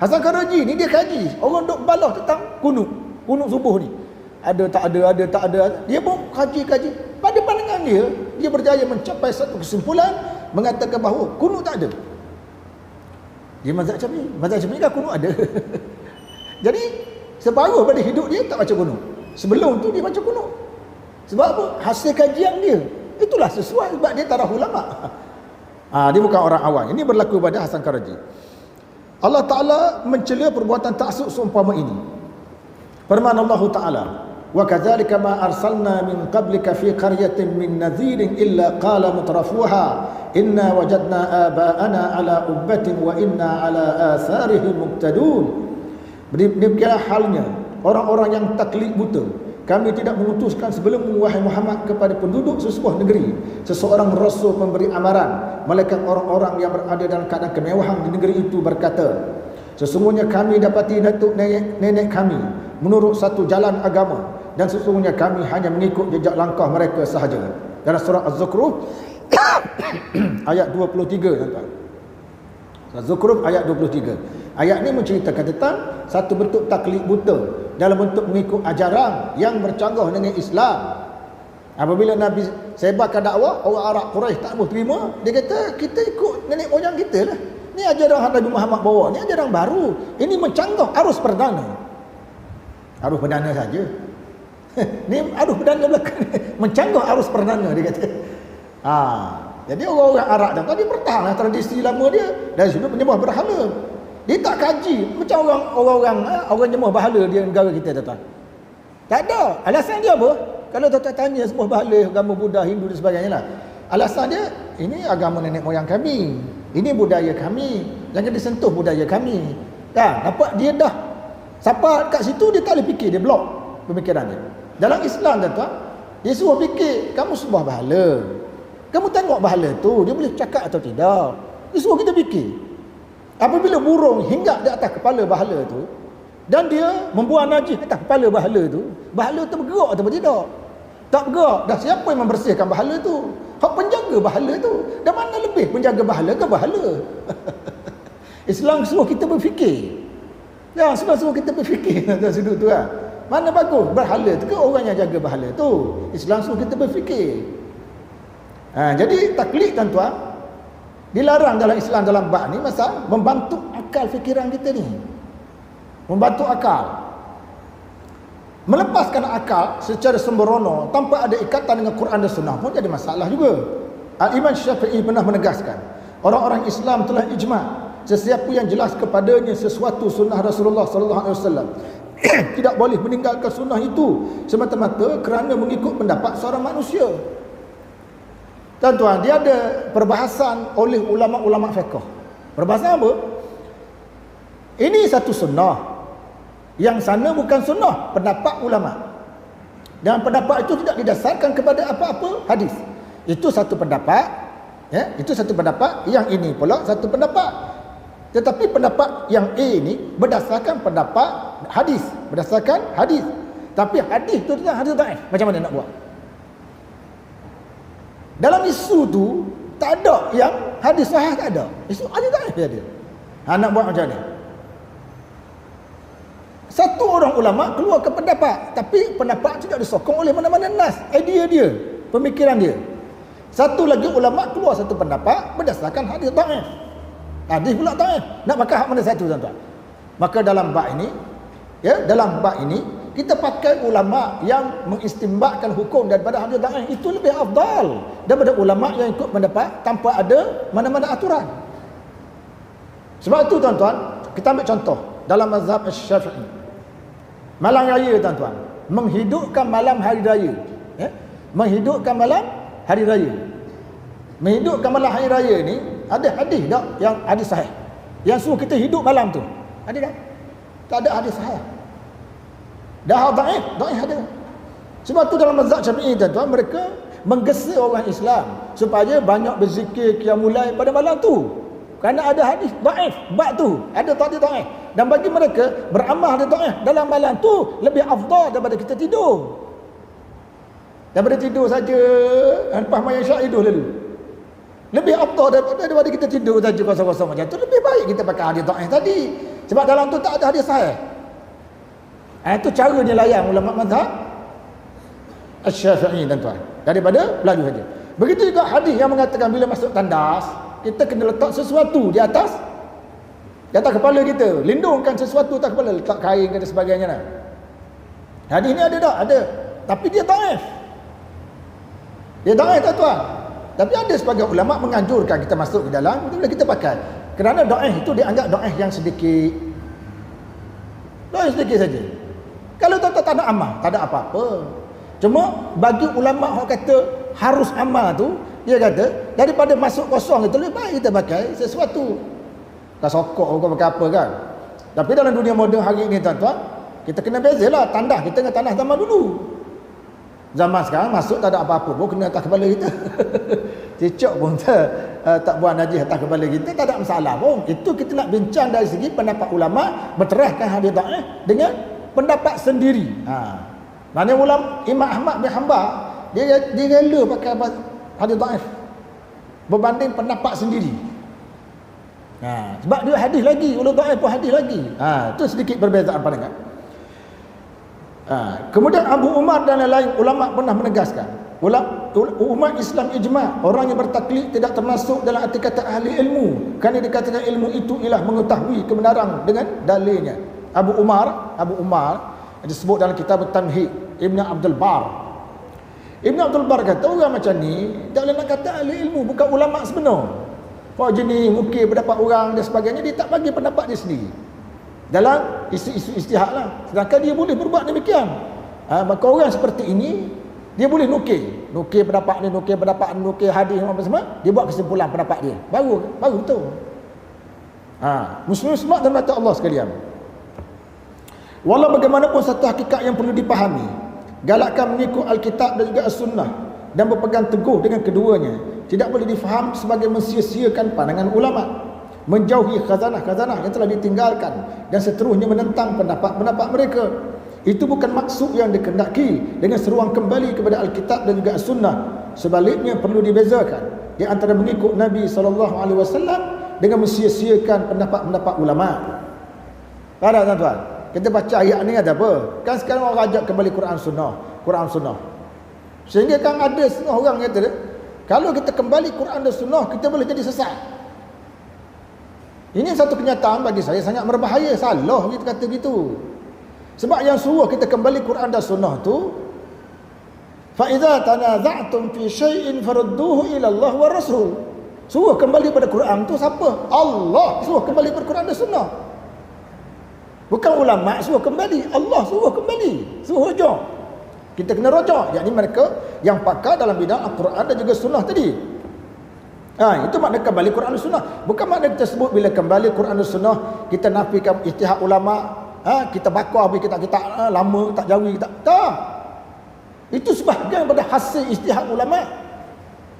Hasan Al-Kharraji ni dia kaji, orang duk balah tentang kunut subuh ni. Ada tak ada. Dia pun kaji. Pada pandangan dia berjaya mencapai satu kesimpulan mengatakan bahawa kunut tak ada. Dia mazhab Syafi'i. Mazhab Syafi'i kan kunut ada. Jadi separuh pada hidup dia tak baca kunut. Sebelum tu dia baca kunut. Sebab apa? Hasil kajian dia itulah sesuai sebab dia taraf ulama. Dia bukan orang awam. Ini berlaku pada Hasan Kharraji. Allah Ta'ala mencela perbuatan taksub seumpama ini. Firman Allah Ta'ala, wa kadzalika ma arsalna min qablika fi qaryatin min nadhirin illa qala mutrafuha inna wajadna aba'ana ala ummatin wa inna ala atharihim muqtadun. Demikianlah halnya orang-orang yang taklid buta. Kami tidak mengutuskan sebelum wahai Muhammad kepada penduduk sesebuah negeri seseorang rasul memberi amaran, malaikat orang-orang yang berada dalam keadaan kemewahan di negeri itu berkata, sesungguhnya kami dapati datuk nenek kami menurut satu jalan agama dan sesungguhnya kami hanya mengikut jejak langkah mereka sahaja. Dalam surah Az-Zukhruf ayat 23 tuan-tuan. Az-Zukhruf ayat 23. Ayat ini menceritakan tentang satu bentuk taklid buta dalam bentuk mengikut ajaran yang bercanggah dengan Islam. Apabila Nabi sebarkan dakwah, orang Arab Quraisy tak mau terima, dia kata kita ikut nenek moyang kita lah. Ni ajaran Nabi Muhammad bawa, ni ajaran baru. Ini mencanggah arus perdana. Arus perdana saja. Ni arus perdana belakang. Mencanggah arus perdana dia kata. Jadi orang-orang Arab tadi bertahanlah tradisi lama dia dari sudut menyembah berhala. Dia tak kaji macam orang nyembah berhala di negara kita tuan. Tak ada. Alasan dia apa? Kalau tuan tanya semua berhala agama Buddha, Hindu dan sebagainya lah. Alasan dia, ini agama nenek moyang kami. Ini budaya kami. Jangan disentuh budaya kami. Nampak dia dah siapa kat situ dia tak boleh fikir, dia blok pemikiran dia. Dalam Islam tuan, dia suruh fikir, kamu sembah berhala. Kamu tengok berhala tu, dia boleh cakap atau tidak. Dia suruh kita fikir. Apabila burung hinggap di atas kepala berhala tu dan dia membuang najis atas kepala berhala tu bergerak atau tidak? Tak bergerak. Dah siapa yang membersihkan berhala tu? Hak penjaga berhala tu. Dan mana lebih penjaga berhala ke berhala? Islam suruh kita berfikir. Suruh kita berfikir dalam sudut tu lah. Mana bagus? Berhala tu ke orang yang jaga berhala tu? Islam suruh kita berfikir. Jadi taklid tuan-tuan dilarang dalam Islam dalam bab ni masa membantu akal fikiran kita ni. Membantu akal. Melepaskan akal secara sembrono tanpa ada ikatan dengan Quran dan Sunnah pun jadi masalah juga. Al-Imam Syafi'i pernah menegaskan, orang-orang Islam telah ijma' sesiapa yang jelas kepadanya sesuatu sunnah Rasulullah sallallahu alaihi wasallam tidak boleh meninggalkan sunnah itu semata-mata kerana mengikut pendapat seorang manusia. Tuan-tuan, dia ada perbahasan oleh ulama-ulama fiqh. Perbahasan apa? Ini satu sunnah. Yang sana bukan sunnah, pendapat ulama. Dan pendapat itu tidak didasarkan kepada apa-apa hadis. Itu satu pendapat, ya, itu satu pendapat, yang ini pula satu pendapat. Tetapi pendapat yang A ni berdasarkan pendapat hadis, berdasarkan hadis. Tapi hadis tu tentang hadis dhaif. Macam mana nak buat? Dalam isu tu tak ada yang hadis sahih, tak ada. Isu hadis dhaif dia. Nak buat macam ni. Satu orang ulama keluarkan pendapat, tapi pendapat tidak disokong oleh mana-mana nas, idea dia, pemikiran dia. Satu lagi ulama keluar satu pendapat berdasarkan hadis dhaif. Hadis pula dhaif. Nak pakai hak mana satu, tuan-tuan? Maka dalam bab ini, ya, dalam bab ini kita pakai ulama yang mengistinbatkan hukum daripada hadis dhaif. Itu lebih afdal daripada ulama yang ikut pendapat tanpa ada mana-mana aturan. Sebab itu, tuan-tuan, kita ambil contoh dalam mazhab Syafi'i. Malam raya, tuan-tuan, menghidupkan malam hari raya, ya? Menghidupkan malam hari raya. Menghidupkan malam hari raya ni ada hadis tak yang hadis sahih yang suruh kita hidup malam tu? Ada tak? Tak ada hadis sahih. Dah dhaif ada. Sebab tu dalam mazhab Syafi'i, tuan-tuan, mereka menggesa orang Islam supaya banyak berzikir qiyamul lail pada malam tu. Kerana ada hadis dhaif bab tu, ada hadis dhaif. Dan bagi mereka beramal hadis dhaif dalam malam tu lebih afdal daripada kita tidur. Daripada tidur saja lepas mayang syak tidur lalu. Lebih afdal daripada kita tidur saja kosong-kosong macam tu. Lebih baik kita pakai hadis dhaif tadi. Sebab dalam tu tak ada hadis sahih. Itu caranya layan ulama mazhab Asy-Syafi'i, tuan-tuan, daripada pelaju saja. Begitu juga hadis yang mengatakan bila masuk tandas kita kena letak sesuatu di atas kepala kita, lindungkan sesuatu atas kepala, letak kain dan sebagainya. Hadis ni ada tak? Ada. Tapi dia dhaif. Dia dhaif, tuan-tuan. Tapi ada sebagian ulama menganjurkan kita masuk ke dalam, boleh kita pakai. Kerana dhaif itu dianggap dhaif yang sedikit. Dhaif sedikit saja. Kalau tuan-tuan tak nak amal, tak ada apa-apa. Cuma bagi ulama orang kata harus amal tu, dia kata daripada masuk kosong itu lebih baik kita pakai sesuatu. Tak sokok kau pakai apa kan. Tapi dalam dunia moden hari ini, tuan-tuan, kita kena bezalah tandas kita dengan tandas zaman dulu. Zaman sekarang masuk tak ada apa-apa pun kena atas kepala kita. Cicak pun tak buang najis atas kepala kita, tak ada masalah pun. Itu kita nak bincang dari segi pendapat ulama berteraskan hadis dhaif dengan pendapat sendiri. Mana ulama Imam Ahmad bin Hanbal dia rela pakai hadis dhaif berbanding pendapat sendiri. Sebab dia hadis lagi, ulul dhaif pun hadis lagi. Itu sedikit perbezaan pandangan. Kemudian Abu Umar dan lain-lain ulama pernah menegaskan, umat Islam ijma', orang yang bertaklid tidak termasuk dalam arti kata ahli ilmu, kerana dikatakan ilmu itu ialah mengetahui kebenaran dengan dalilnya. Abu Umar disebut dalam kitab Tamhid Ibn Abdul Bar. Ibn Abdul Bar kata orang macam ni tak boleh nak kata ahli ilmu, bukan ulama sebenar. Kau jenis mungkin pendapat orang dan sebagainya, dia tak bagi pendapat dia sendiri dalam isu-isu ijtihad lah. Sedangkan dia boleh berbuat demikian. Maka orang seperti ini dia boleh nukil pendapat ni, nukil hadis apa semua, dia buat kesimpulan pendapat dia. Baru betul. Muslim semua dan mata Allah sekalian. Walau bagaimanapun satu hakikat yang perlu dipahami, galakkan mengikut Alkitab dan juga As-Sunnah dan berpegang teguh dengan keduanya. Tidak boleh difaham sebagai mensia-siakan pandangan ulama, menjauhi khazanah-khazanah yang telah ditinggalkan dan seterusnya menentang pendapat-pendapat mereka. Itu bukan maksud yang dikehendaki dengan seruan kembali kepada Alkitab dan juga As-Sunnah. Sebaliknya perlu dibezakan di antara mengikut Nabi SAW dengan mensia-siakan pendapat-pendapat ulama. Ada, tuan-tuan? Kita baca ayat ni ada apa? Kan sekarang orang ajak kembali Quran Sunnah. Sehingga kan ada setengah orang kata, kalau kita kembali Quran dan Sunnah, kita boleh jadi sesat. Ini satu kenyataan bagi saya sangat berbahaya. Salah kita kata gitu. Sebab yang suruh kita kembali Quran dan Sunnah tu, fa idza tanaza'tum fi syai'in farudduhu ila Allah wa Rasul. Suruh kembali pada Quran tu siapa? Allah suruh kembali pada Quran dan Sunnah. Bukan ulama suruh kembali, Allah suruh kembali, suruh rojak. Kita kena rojak, yakni mereka yang pakar dalam bidang Al-Quran dan juga Sunnah tadi. Itu makna kembali Quran dan Sunnah. Bukan makna kita sebut bila kembali Quran dan Sunnah kita nafikan ijtihad ulama, kita bakar habis kita lama tak jawi, tak. Itu sebahagian daripada hasil ijtihad ulama.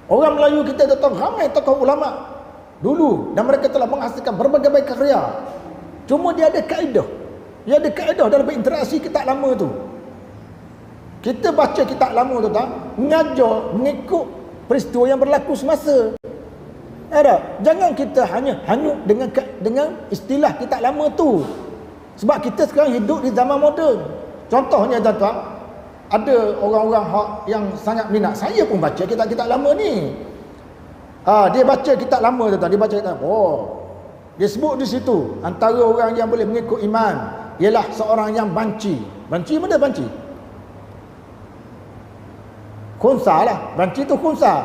Orang Melayu kita datang ramai tokoh ulama dulu, dan mereka telah menghasilkan berbagai karya. Cuma dia ada kaedah. Dia ada kaedah dalam berinteraksi kitab lama tu. Kita baca kitab lama tu tak, mengajar mengikut peristiwa yang berlaku semasa. Ada, jangan kita hanya hanyut dengan istilah kitab lama tu. Sebab kita sekarang hidup di zaman moden. Contohnya tuan-tuan, ada orang-orang yang sangat minat. Saya pun baca kitab-kitab lama ni. Dia baca kitab lama tuan-tuan, dia baca kitab. Dia sebut di situ antara orang yang boleh mengikut iman ialah seorang yang banci. Banci mana banci? Khunsa lah. Banci tu khunsa.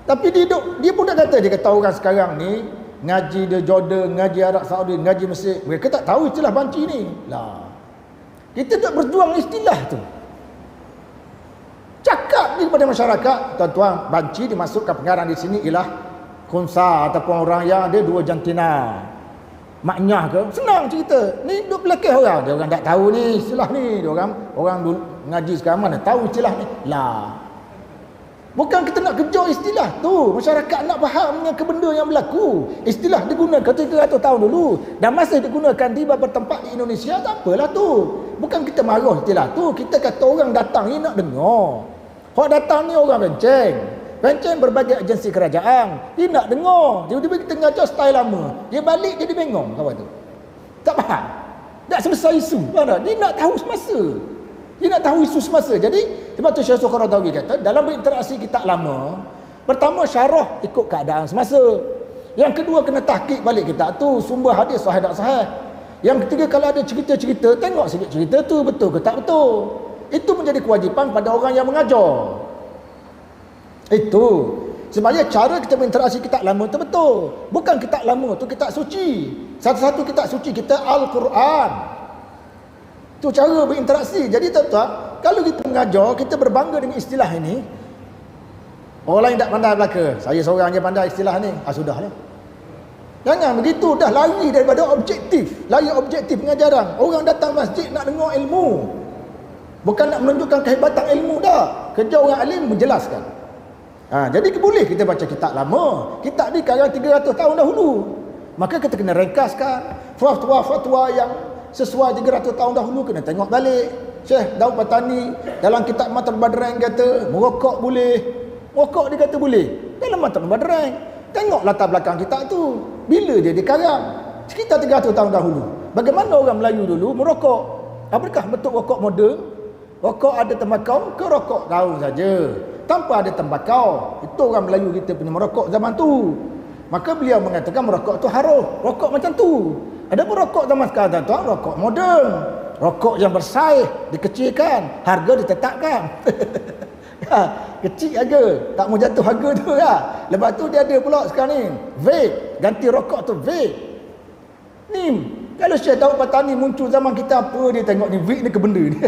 Tapi dia pun dah kata, dia kata orang sekarang ni ngaji di Jordan, ngaji Arab Saudi, ngaji Mesir, mereka tak tahu istilah banci ni. Lah. Kita tak berjuang istilah tu. Cakap ni kepada masyarakat, tuan-tuan, banci dimasukkan pengarang di sini ialah khunsa ataupun orang yang ada dua jantina. Maknyah ke? Senang cerita. Ni duk belakang orang. Dia orang tak tahu ni istilah ni. Dia orang dulu ngaji sekarang mana tahu istilah ni. Lah. Bukan kita nak kejar istilah tu. Masyarakat nak faham dengan benda yang berlaku. Istilah digunakan 300 tahun dulu dan masih digunakan di beberapa tempat di Indonesia, tak apalah tu. Bukan kita marah istilah tu. Kita kata orang datang ni nak dengar. Orang datang ni orang Benceng berbagai agensi kerajaan. Dia nak dengar. Tiba-tiba kita ngajar style lama. Dia balik jadi bengong kawan tu. Tak faham. Tak selesai isu. Dia nak tahu semasa. Dia nak tahu isu semasa. Jadi sebab tu Syekh Qaradawi kata dalam berinteraksi kitab lama, pertama syarah ikut keadaan semasa. Yang kedua kena tahqiq balik kitab tu, sumber hadis sahih tak sahih. Yang ketiga kalau ada cerita-cerita, tengok sikit cerita tu betul ke tak betul. Itu menjadi kewajipan pada orang yang mengajar. Itu sebabnya cara kita berinteraksi kitab lama tu betul. Bukan kitab lama tu kitab suci. Satu-satu kitab suci kita Al-Quran. Itu cara berinteraksi. Jadi tuan-tuan, kalau kita mengajar, kita berbangga dengan istilah ini. Orang lain tak pandai belaka, saya seorang je pandai istilah ni. Sudahlah. Jangan begitu, dah lari daripada objektif. Lari objektif pengajaran. Orang datang masjid nak dengar ilmu. Bukan nak menunjukkan kehebatan ilmu dah. Kerja orang alim menjelaskan. Jadi boleh kita baca kitab lama. Kitab ni karang 300 tahun dahulu. Maka kita kena ringkaskan fatwa-fatwa yang sesuai 300 tahun dahulu, kena tengok balik. Syekh Daud Patani dalam kitab Matar Badran kata merokok boleh. Merokok dia kata boleh. Dalam Matar Badran. Tengok latar belakang kitab tu. Bila dia dikarang? Sekitar 300 tahun dahulu. Bagaimana orang Melayu dulu merokok? Apakah bentuk rokok moden? Rokok ada tembakau ke rokok daun saja? Tanpa ada tembakau. Itu orang Melayu kita punya merokok zaman tu. Maka beliau mengatakan merokok tu haram. Rokok macam tu. Ada pun rokok zaman sekarang tuan, rokok moden. Rokok yang bersaih, dikecilkan, harga ditetapkan. Kecil harga, tak mau jatuh harga tu lah. Lepas tu dia ada pula sekarang ni vape, ganti rokok tu vape. Ni kalau Syekh Daud Patani muncul zaman kita, apa dia tengok ni vape ni ke benda ni.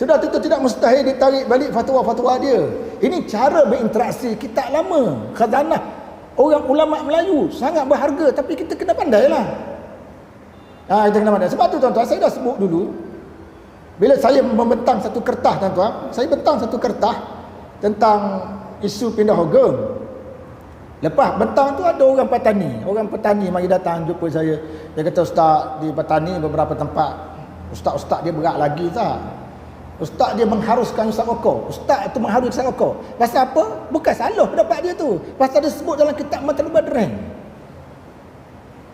Sudah tentu tidak mustahil ditarik balik fatwa-fatwa dia. Ini cara berinteraksi kitab lama, khazanah orang ulama Melayu sangat berharga, tapi kita kena pandailah. Kita kena pandai. Sebab tu tuan-tuan, saya dah sebut dulu, bila saya membentang satu kertas tuan-tuan, saya bentang satu kertas tentang isu pindah agama. Lepas bentang tu ada orang petani mari datang jumpa saya. Dia kata, ustaz, di petani beberapa tempat ustaz-ustaz dia berat lagi tak? Ustaz dia mengharuskan isap rokok. Ustaz tu mengharuskan isap rokok. Pasal apa? Bukan salah pendapat dia tu. Pasal dia sebut dalam kitab Matar Badran.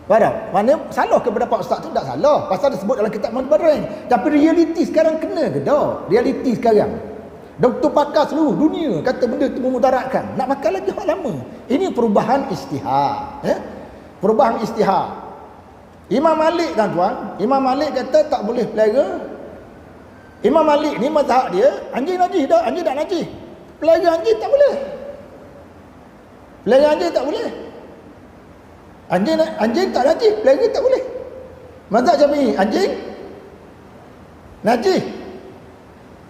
Faham? Mana salah ke pendapat ustaz tu? Tak salah. Pasal dia sebut dalam kitab Matar Badran. Tapi realiti sekarang kena ke tak? Realiti sekarang. Doktor pakar seluruh dunia kata benda tu memudaratkan. Nak makan lagi hak lama. Ini perubahan istihad. Perubahan istihad. Imam Malik tuan-tuan. Imam Malik kata tak boleh pelihara. Imam Malik ni mazhab dia, anjing najis dah, anjing tak najis. Pelihara anjing tak boleh. Pelihara anjing tak boleh. Anjing tak najis, pelihara tak boleh. Mazhab Syafi'i, anjing najis.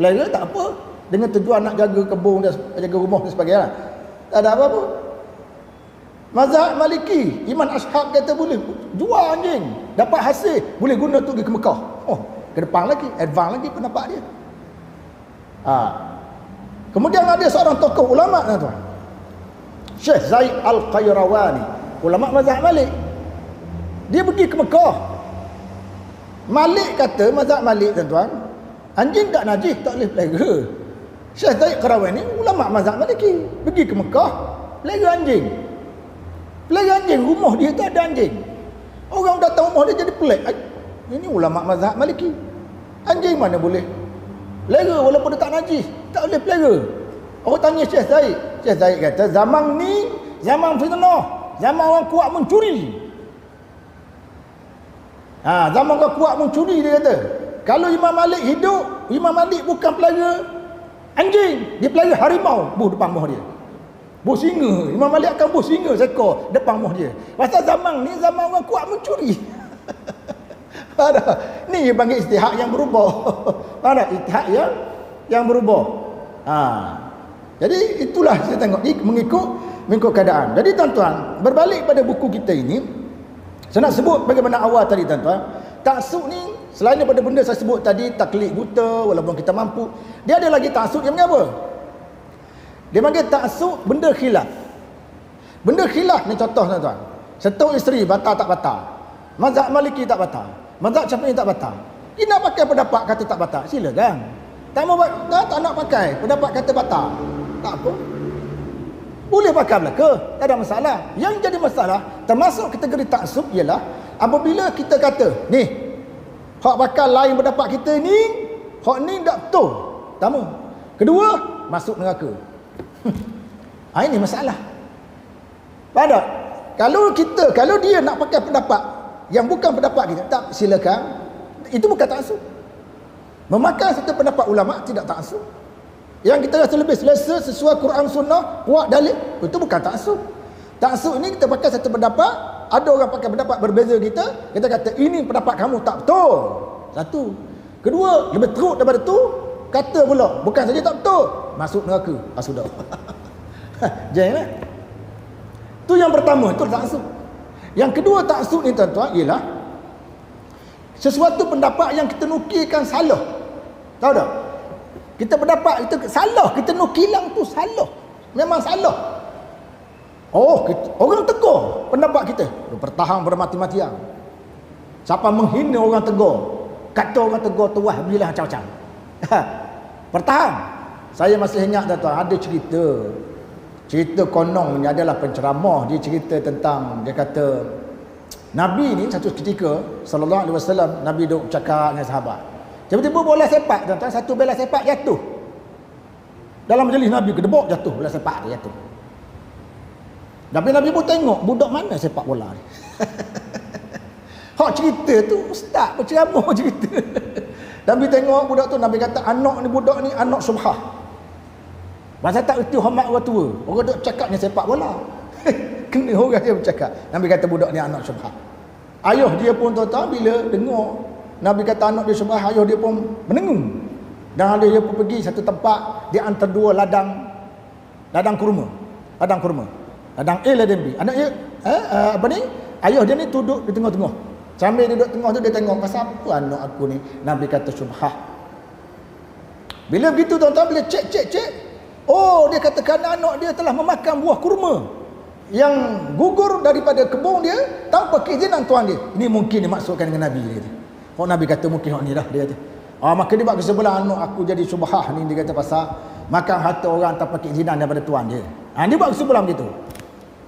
Pelihara tak apa. Dengan tujuan nak jaga kebun dan jaga rumah dan sebagainya. Tak ada apa-apa. Mazhab Maliki, Imam Ashab kata boleh jual anjing, dapat hasil, boleh guna untuk pergi ke Mekah. Ke depan lagi, advance lagi pendapat dia. Kemudian ada seorang tokoh ulama, tuan, Syekh Zaid Al-Qayrawani, ulama mazhab Malik. Dia pergi ke Mekah. Malik kata, mazhab Malik, tuan, anjing tak najis, tak boleh pelihara. Syekh Zaid Qayrawani ulama mazhab Maliki, pergi ke Mekah, pelihara anjing. Pelihara anjing, rumah dia tak ada anjing. Orang datang rumah dia jadi pelik. Ini ulama mazhab Maliki. Anjing mana boleh pelihara walaupun dia tak najis, tak boleh pelihara. Orang tanya Syekh Zaid. Syekh Zaid kata, zaman ni zaman fitnah, zaman orang kuat mencuri. Zaman orang kuat mencuri, dia kata. Kalau Imam Malik hidup, Imam Malik bukan pelihara anjing, dia pelihara harimau depan rumah dia. Buh singa, Imam Malik akan buh singa seekor depan rumah dia. Pasal zaman ni zaman orang kuat mencuri. Ni dia panggil ijtihad yang berubah. Ijtihad yang berubah. Jadi itulah saya tengok ni mengikut keadaan. Jadi tuan-tuan, berbalik pada buku kita ini, saya nak sebut bagaimana awal tadi, tuan-tuan. Taksub ni selain daripada benda saya sebut tadi, taklid buta walaupun kita mampu, dia ada lagi taksub yang apa? Dia panggil taksub benda khilaf. Benda khilaf ni contoh, tuan-tuan. Sentuh isteri batal tak batal? Mazhab Maliki tak batal, mazhab Syafi'i tak batal. Dia nak pakai pendapat kata tak batal, silakan. Tak mau tak nak pakai pendapat kata batal, tak apa, boleh pakai belaka, tak ada masalah. Yang jadi masalah termasuk kategori taksub ialah apabila kita kata ni hak bakal lain pendapat kita ni, hak ni tak betul. Pertama. Kedua, masuk neraka. Ini masalah. Pada kalau dia nak pakai pendapat yang bukan pendapat kita, tak, silakan. Itu bukan taksub. Memakai satu pendapat ulama tidak taksub. Yang kita rasa lebih selesa sesuai Quran Sunnah, kuat dalil, itu bukan taksub. Taksub ni kita pakai satu pendapat, ada orang pakai pendapat berbeza kita kata ini pendapat kamu tak betul. Satu. Kedua, lebih teruk daripada tu, kata pula bukan saja tak betul, masuk neraka. Sudah. Jangan. Tu yang pertama, itu taksub. Yang kedua taksub ni, tuan-tuan, ialah sesuatu pendapat yang kita nukilkan salah. Tahu tak? Kita pendapat itu salah, kita nukilan tu salah. Memang salah. Orang tegur pendapat kita, bertahan bermati-matian. Siapa menghina orang tegur, kata orang tegur tuah belilah macam-macam. Bertahan. Saya masih ingat, tuan-tuan, ada cerita kononnya adalah penceramah. Dia cerita tentang, dia kata Nabi ni satu ketika sallallahu alaihi wasallam, Nabi duduk cakap dengan sahabat. Tiba-tiba bola sepak, tuan-tuan, satu bola sepak jatuh. Dalam majlis Nabi kedebok jatuh, bola sepak dia jatuh. Tapi Nabi pun tengok budak mana sepak bola ni. Hak cerita tu ustaz berceramah cerita. Nabi tengok budak tu, Nabi kata budak ni anak subhah. Masa tak erti hormat orang tua. Orang duk cakapnya sepak bola. Kena orang yang bercakap. Nabi kata budak ni anak subhah. Ayah dia pun tuan-tuan bila dengar Nabi kata anak dia subhah, ayah dia pun menengung. Dan dia pun pergi satu tempat di antara dua ladang kurma. Ladang A, ladang B. Anak dia ayah dia ni duduk di tengah-tengah. Sambil dia duduk tengah tu, dia tengok pasal apa anak aku ni. Nabi kata subhah. Bila begitu, tuan-tuan, bila cek, dia katakan anak dia telah memakan buah kurma yang gugur daripada kebun dia tanpa keizinan tuan dia. Ini mungkin dimaksudkan dengan Nabi, dia kata. Nabi kata mungkin hak ni dah, dia kata. Maka dia buat kesebelah anak aku jadi subhah ni, dia kata pasal makan harta orang tanpa keizinan daripada tuan dia. Dia buat kesebelah begitu.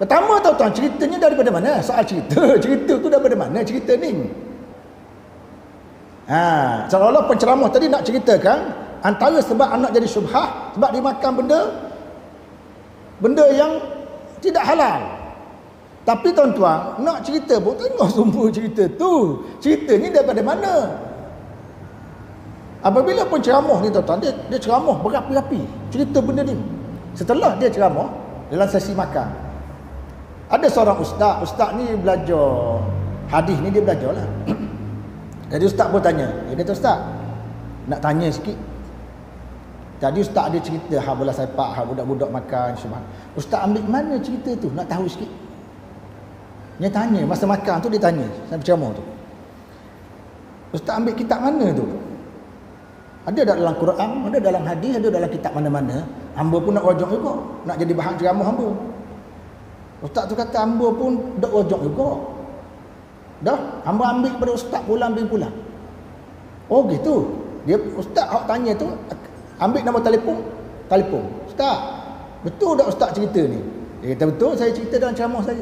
Pertama, tuan-tuan, ceritanya daripada mana? Soal cerita tu daripada mana cerita ni? Seolah-olah penceramah tadi nak ceritakan antara sebab anak jadi subhah sebab dia makan benda yang tidak halal. Tapi tuan-tuan, nak cerita pun tengok sumber cerita tu. Ceritanya daripada mana? Apabila penceramah ni, tuan-tuan, dia ceramah berapi-api cerita benda ni. Setelah dia ceramah dalam sesi makan, ada seorang ustaz ni belajar hadis ni, dia belajar lah. Jadi ustaz pun tanya, dia kata, ustaz nak tanya sikit. Tadi ustaz dia cerita bola sepak, budak-budak makan semua. Ustaz ambil mana cerita tu? Nak tahu sikit. Dia tanya masa makan tu, dia tanya sampai ceramah tu, ustaz ambil kitab mana tu? Ada dalam Quran, ada dalam hadis, ada dalam kitab mana-mana. hamba pun nak rojok juga, nak jadi bahan ceramah hamba. Ustaz tu kata hamba pun dak rojok juga. Dah, hamba ambil pada ustaz pulang bin pulang. Oh gitu. Dia ustaz hak tanya tu ambil nombor telefon. Ustaz, betul tak ustaz cerita ni? Dia kata betul, saya cerita dalam ceramah saya.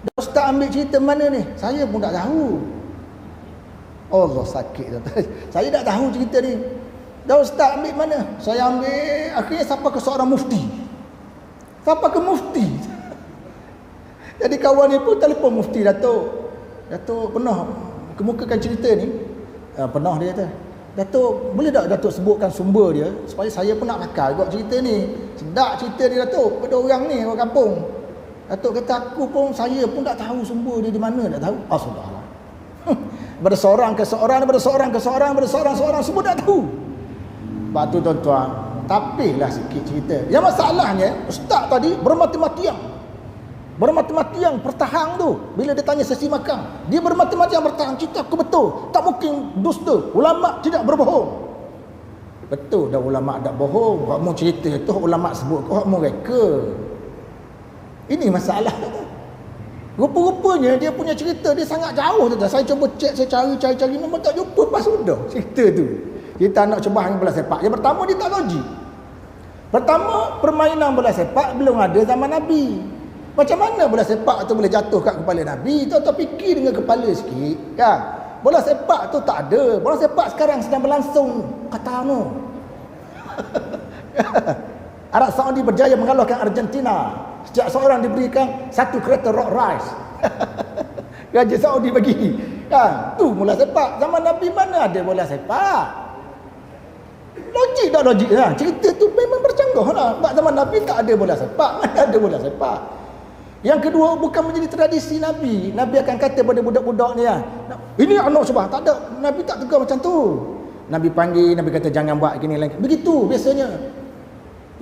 Dah ustaz ambil cerita mana ni? Saya pun tak tahu. Allah sakit. Saya tak tahu cerita ni. Dah ustaz ambil mana? Saya ambil, akhirnya sampai ke seorang mufti. Sampai ke mufti. Jadi kawan ni pun telefon mufti Datuk. Datuk pernah kemukakan cerita ni. Pernah dia kata. Datuk, boleh tak Datuk sebutkan sumber dia supaya saya pun nak pakai juga cerita ni. Sedap cerita dia Datuk pada orang ni, orang kampung. Datuk kata aku pun, saya pun tak tahu sumber dia di mana, tak tahu. Ah sudahlah. Pada seorang ke seorang, pada seorang ke seorang, pada seorang semua tak tahu. Sebab tu tuan-tuan, tapilah sikit cerita. Yang masalahnya, ustaz tadi bermati-matian pertahan tu. Bila dia tanya sesi makan, dia bermati-matian bertahan. Cerita aku betul, tak mungkin dusta. Ulama tidak berbohong. Betul dah ulama tak bohong. Hak mu cerita tu ulama sebut kau hak mu reka. Ini masalah. Rupa-rupanya dia punya cerita dia sangat jauh tu. Saya cuba cek, saya cari memang tak jumpa, pas sudah cerita tu. Kita nak cuba hang bola sepak. Yang pertama dia tak logik. Pertama, permainan bola sepak belum ada zaman Nabi. Macam mana bola sepak tu boleh jatuh kat kepala Nabi? Tuan-tuan fikir dengan kepala sikit, kan? Bola sepak tu tak ada. Bola sepak sekarang sedang berlangsung. Kata anu. Arab Saudi berjaya mengalahkan Argentina. Setiap seorang diberikan satu kereta Rolls Royce. Raja Saudi bagi. Kan? Tu bola sepak. Zaman Nabi mana ada bola sepak? Logik tak logik lah. Cerita tu memang bercanggah lah. Sebab zaman Nabi tak ada bola sepak. Mana ada bola sepak? Yang kedua, bukan menjadi tradisi Nabi. Nabi akan kata pada budak-budak ni lah, ini anak sebab. Tak ada. Nabi tak tegur macam tu. Nabi panggil, Nabi kata jangan buat gini lagi. Begitu biasanya.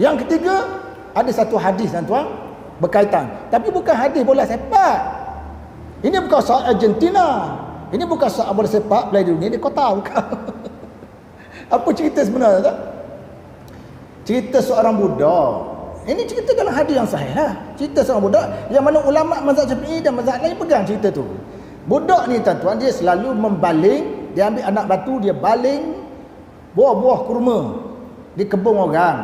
Yang ketiga, ada satu hadis tuan-tuan berkaitan. Tapi bukan hadis bola sepak. Ini bukan soal Argentina. Ini bukan soal bola sepak Piala Dunia di kota. Bukan. Apa cerita sebenarnya tak? Cerita seorang budak. Ini cerita dalam hadis yang sahih lah. Cerita seorang budak yang mana ulama mazhab Syafi'i dan mazhab lain pegang cerita tu. Budak ni tuan-tuan, dia selalu membaling. Dia ambil anak batu, dia baling buah-buah kurma di kebun orang.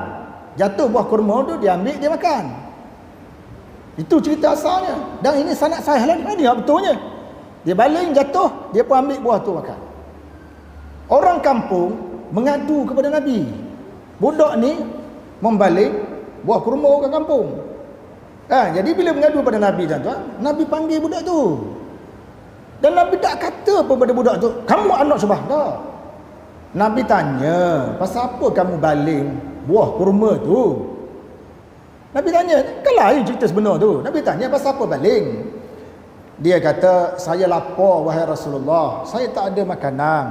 Jatuh buah kurma tu, dia ambil, dia makan. Itu cerita asalnya. Dan ini sanad sahih lah. Ini betulnya. Dia baling, jatuh, dia pun ambil buah tu makan. Orang kampung mengadu kepada Nabi. Budak ni membaling buah kurma orang kampung. Jadi bila mengadu pada Nabi tuan-tuan, Nabi panggil budak tu. Dan Nabi tak kata apa pada budak tu, kamu anak sebah tak? Nabi tanya, pasal apa kamu baling buah kurma tu? Nabi tanya, kan lain cerita sebenar tu. Nabi tanya, pasal apa baling? Dia kata, saya lapar wahai Rasulullah, saya tak ada makanan,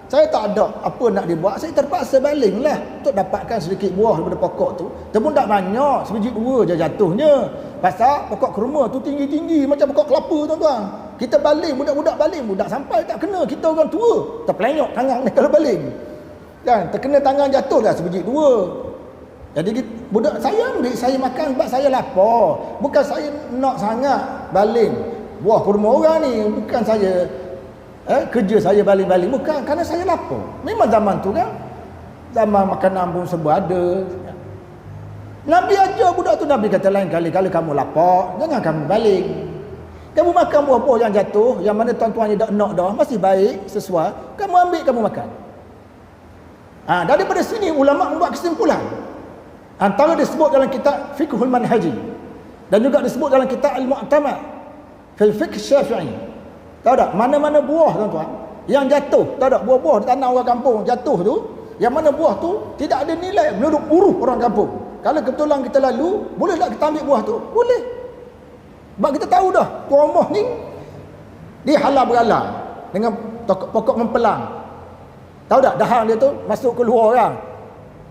saya tak ada apa nak dibuat, saya terpaksa baling lah untuk dapatkan sedikit buah daripada pokok tu. Tapi tak banyak, sebiji dua je jatuhnya. Pasal pokok kurma tu tinggi-tinggi macam pokok kelapa tuan-tuan. Kita baling, budak-budak baling, budak sampai tak kena, kita orang tua terpelenyok tangan ni kalau baling. Kan, terkena tangan jatuh dah sebiji dua. Jadi budak saya ambil, saya makan sebab saya lapar. Bukan saya nak sangat baling buah kurma orang ni, bukan saya kerja saya baling-baling, bukan, kerana saya lapar. Memang zaman tu kan, zaman makanan pun serba ada. Nabi ajar budak tu, Nabi kata lain kali kalau kamu lapar, jangan kamu baling. Kamu makan buah-buah yang jatuh, yang mana tuan-tuan ni dah nak dah, masih baik, sesuai, kamu ambil, kamu makan. Daripada sini ulama membuat kesimpulan. Antara disebut dalam kitab Fiqhul Manhaji dan juga disebut dalam kitab Al-Mu'tamad fil Fiqh Syafi'i. Tahu tak, mana-mana buah tuan-tuan yang jatuh, tahu tak, buah-buah di tanah orang kampung jatuh tu, yang mana buah tu tidak ada nilai menurut uruf orang kampung. Kalau kebetulan kita lalu, boleh tak kita ambil buah tu? Boleh. Sebab kita tahu dah, tuan rumah ni dia halal berhalal dengan pokok mempelang. Tahu tak, dahan dia tu masuk ke luar orang.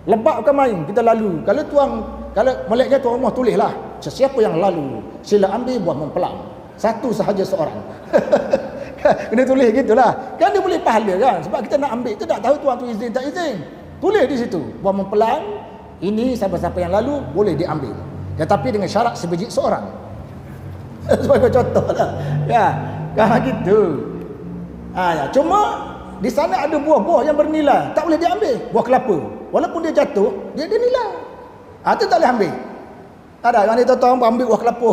Lebat bukan main, kita lalu. Kalau meleknya tuan rumah tulislah, sesiapa yang lalu sila ambil buah mempelang. Satu sahaja seorang. Kena tulis gitulah. Kan dia boleh pahala kan? Sebab kita nak ambil tu tak tahu tuan tu izin tak izin. Tulis di situ. Buah mempelang Ini siapa-siapa yang lalu boleh diambil, tetapi dengan syarat sebiji seorang. Sebagai contoh lah. Ya, kan gitu. Ya. Cuma di sana ada buah-buah yang bernilai, tak boleh diambil. Buah kelapa, walaupun dia jatuh, dia ada nilai. Itu tak boleh ambil. Ada yang dia tahu ambil buah kelapa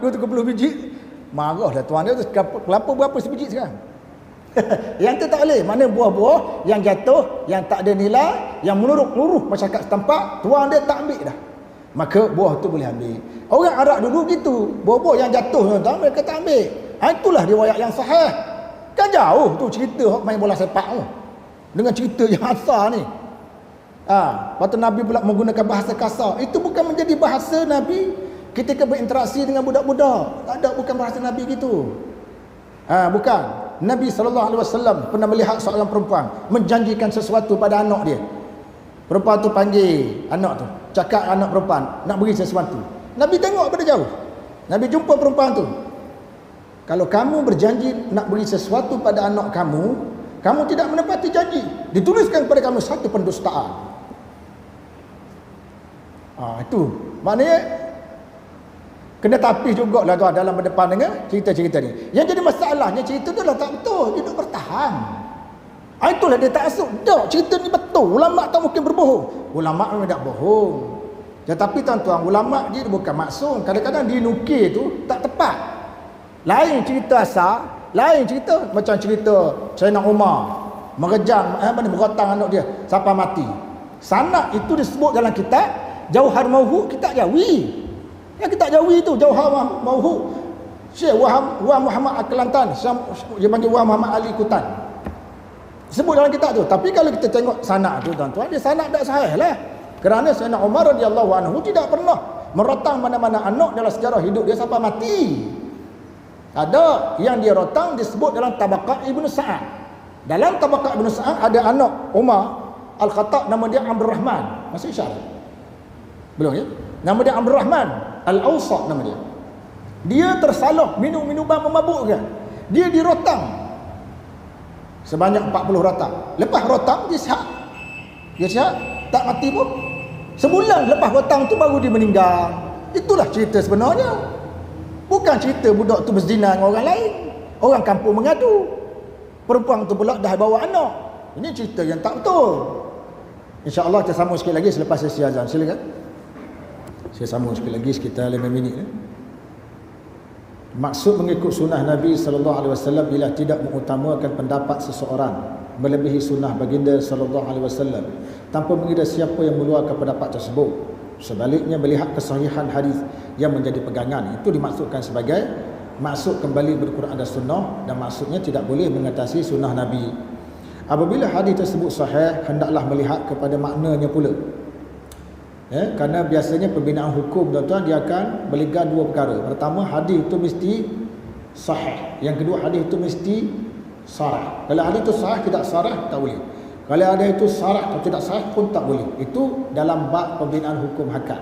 230 biji. Marahlah tuan dia tu, kelapa berapa sebiji sekarang? Yang tu tak boleh. Mana buah-buah yang jatuh, yang tak ada nilai, yang menurut masyarakat setempat, tuan dia tak ambil dah. Maka buah tu boleh ambil. Orang Arab dulu gitu, buah-buah yang jatuh tuan mereka tak ambil. Itulah riwayat yang sahih. Kan jauh tu cerita main bola sepak tu, dengan cerita yang asal ni. Lepas tu Nabi pula menggunakan bahasa kasar. Itu bukan menjadi bahasa Nabi ketika berinteraksi dengan budak-budak. Tak ada, bukan bahasa Nabi gitu. Bukan. Nabi SAW pernah melihat seorang perempuan menjanjikan sesuatu pada anak dia. Perempuan tu panggil anak tu, cakap anak perempuan nak beri sesuatu. Nabi tengok pada jauh. Nabi jumpa perempuan tu. Kalau kamu berjanji nak beri sesuatu pada anak kamu, kamu tidak menepati janji, dituliskan kepada kamu satu pendustaan. Itu maknanya kena tapis jugalah tuan dalam berdepan dengan cerita-cerita ni. Yang jadi masalahnya cerita tu dah tak betul, dia duk bertahan. Itulah dia tak asuk. Tak, cerita ni betul. Ulama tak mungkin berbohong. Ulama memang tak bohong. Tetapi tuan-tuan, ulama dia bukan maksum. Kadang-kadang dia nukil tu tak tepat. Lain cerita asal, lain cerita macam cerita Sayyidina Umar merejam merotang anak dia sampai mati. Sanad itu disebut dalam kitab Jauhar Mauhud, kitab Jawi. Yang kitab Jawi tu Jauhar Mauhud, Syekh Wah Muhammad Al-Kelantan, dia panggil Wah Muhammad Ali Kutan, sebut dalam kitab tu. Tapi kalau kita tengok sanad tu tuan-tuan, dia sanad tak sahih lah. Kerana Sayyidina Umar radhiyallahu anhu tidak pernah merotang mana-mana anak dalam sejarah hidup dia sampai mati. Ada yang dia rotang disebut dalam Tabaqat Ibnu Sa'ad. Dalam Tabaqat Ibnu Sa'ad ada anak Umar Al-Khattab, nama dia Abdul Rahman. Masih isyarat? Belum ya? Nama dia Abdul Rahman Al-Awsat nama dia. Dia tersalah minum minuman memabukkan. Dia dirotang sebanyak 40 rotang. Lepas rotang dia sihat. Dia sihat, tak mati pun. Sebulan lepas rotang tu baru dia meninggal. Itulah cerita sebenarnya. Bukan cerita budak tu berzina dengan orang lain. Orang kampung mengadu, perempuan tu pula dah bawa anak. Ini cerita yang tak betul. InsyaAllah kita sambung sikit lagi selepas sesi azan. Silakan. Saya sambung sekali lagi sekitar 5 minit. Maksud mengikut sunnah Nabi SAW ialah tidak mengutamakan pendapat seseorang melebihi sunnah baginda SAW tanpa mengira siapa yang mengeluarkan pendapat tersebut. Sebaliknya melihat kesahihan hadis yang menjadi pegangan. Itu dimaksudkan sebagai maksud kembali berquran dan sunnah, dan maksudnya tidak boleh mengatasi sunnah Nabi. Apabila hadis tersebut sahih, hendaklah melihat kepada maknanya pula. Kerana biasanya pembinaan hukum tuan-tuan dia akan melihat dua perkara. Pertama, hadis itu mesti sahih. Yang kedua, hadis itu mesti sarah. Kalau hadis itu sahih tidak sarah, tak boleh. Kalau ada itu sarah atau tidak sahih pun tak boleh. Itu dalam bab pembinaan hukum hakam.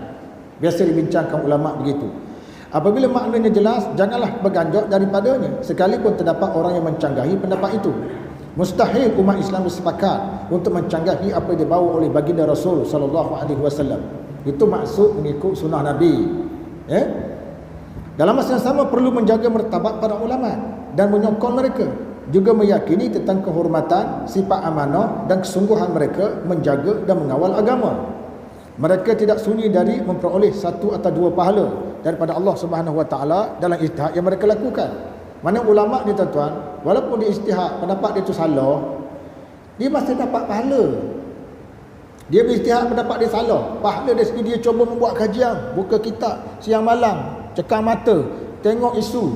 Biasa dibincangkan ulama begitu. Apabila maknanya jelas, janganlah berganjak daripadanya, sekalipun terdapat orang yang mencanggahi pendapat itu. Mustahil umat Islam bersepakat untuk mencanggahi apa yang dibawa oleh baginda Rasul SAW. Itu maksud mengikut sunnah Nabi. Dalam masa yang sama perlu menjaga martabat para ulama dan menyokong mereka, juga meyakini tentang kehormatan, sifat amanah dan kesungguhan mereka menjaga dan mengawal agama. Mereka tidak sunyi dari memperoleh satu atau dua pahala daripada Allah Subhanahu Wa Taala dalam ijtihad yang mereka lakukan. Mana ulama ni tuan-tuan, walaupun dia ijtihad pendapat dia tu salah, dia masih dapat pahala. Dia berijtihad pendapat dia salah, pahala dari segi dia cuba membuat kajian, buka kitab siang malam, cekam mata, tengok isu,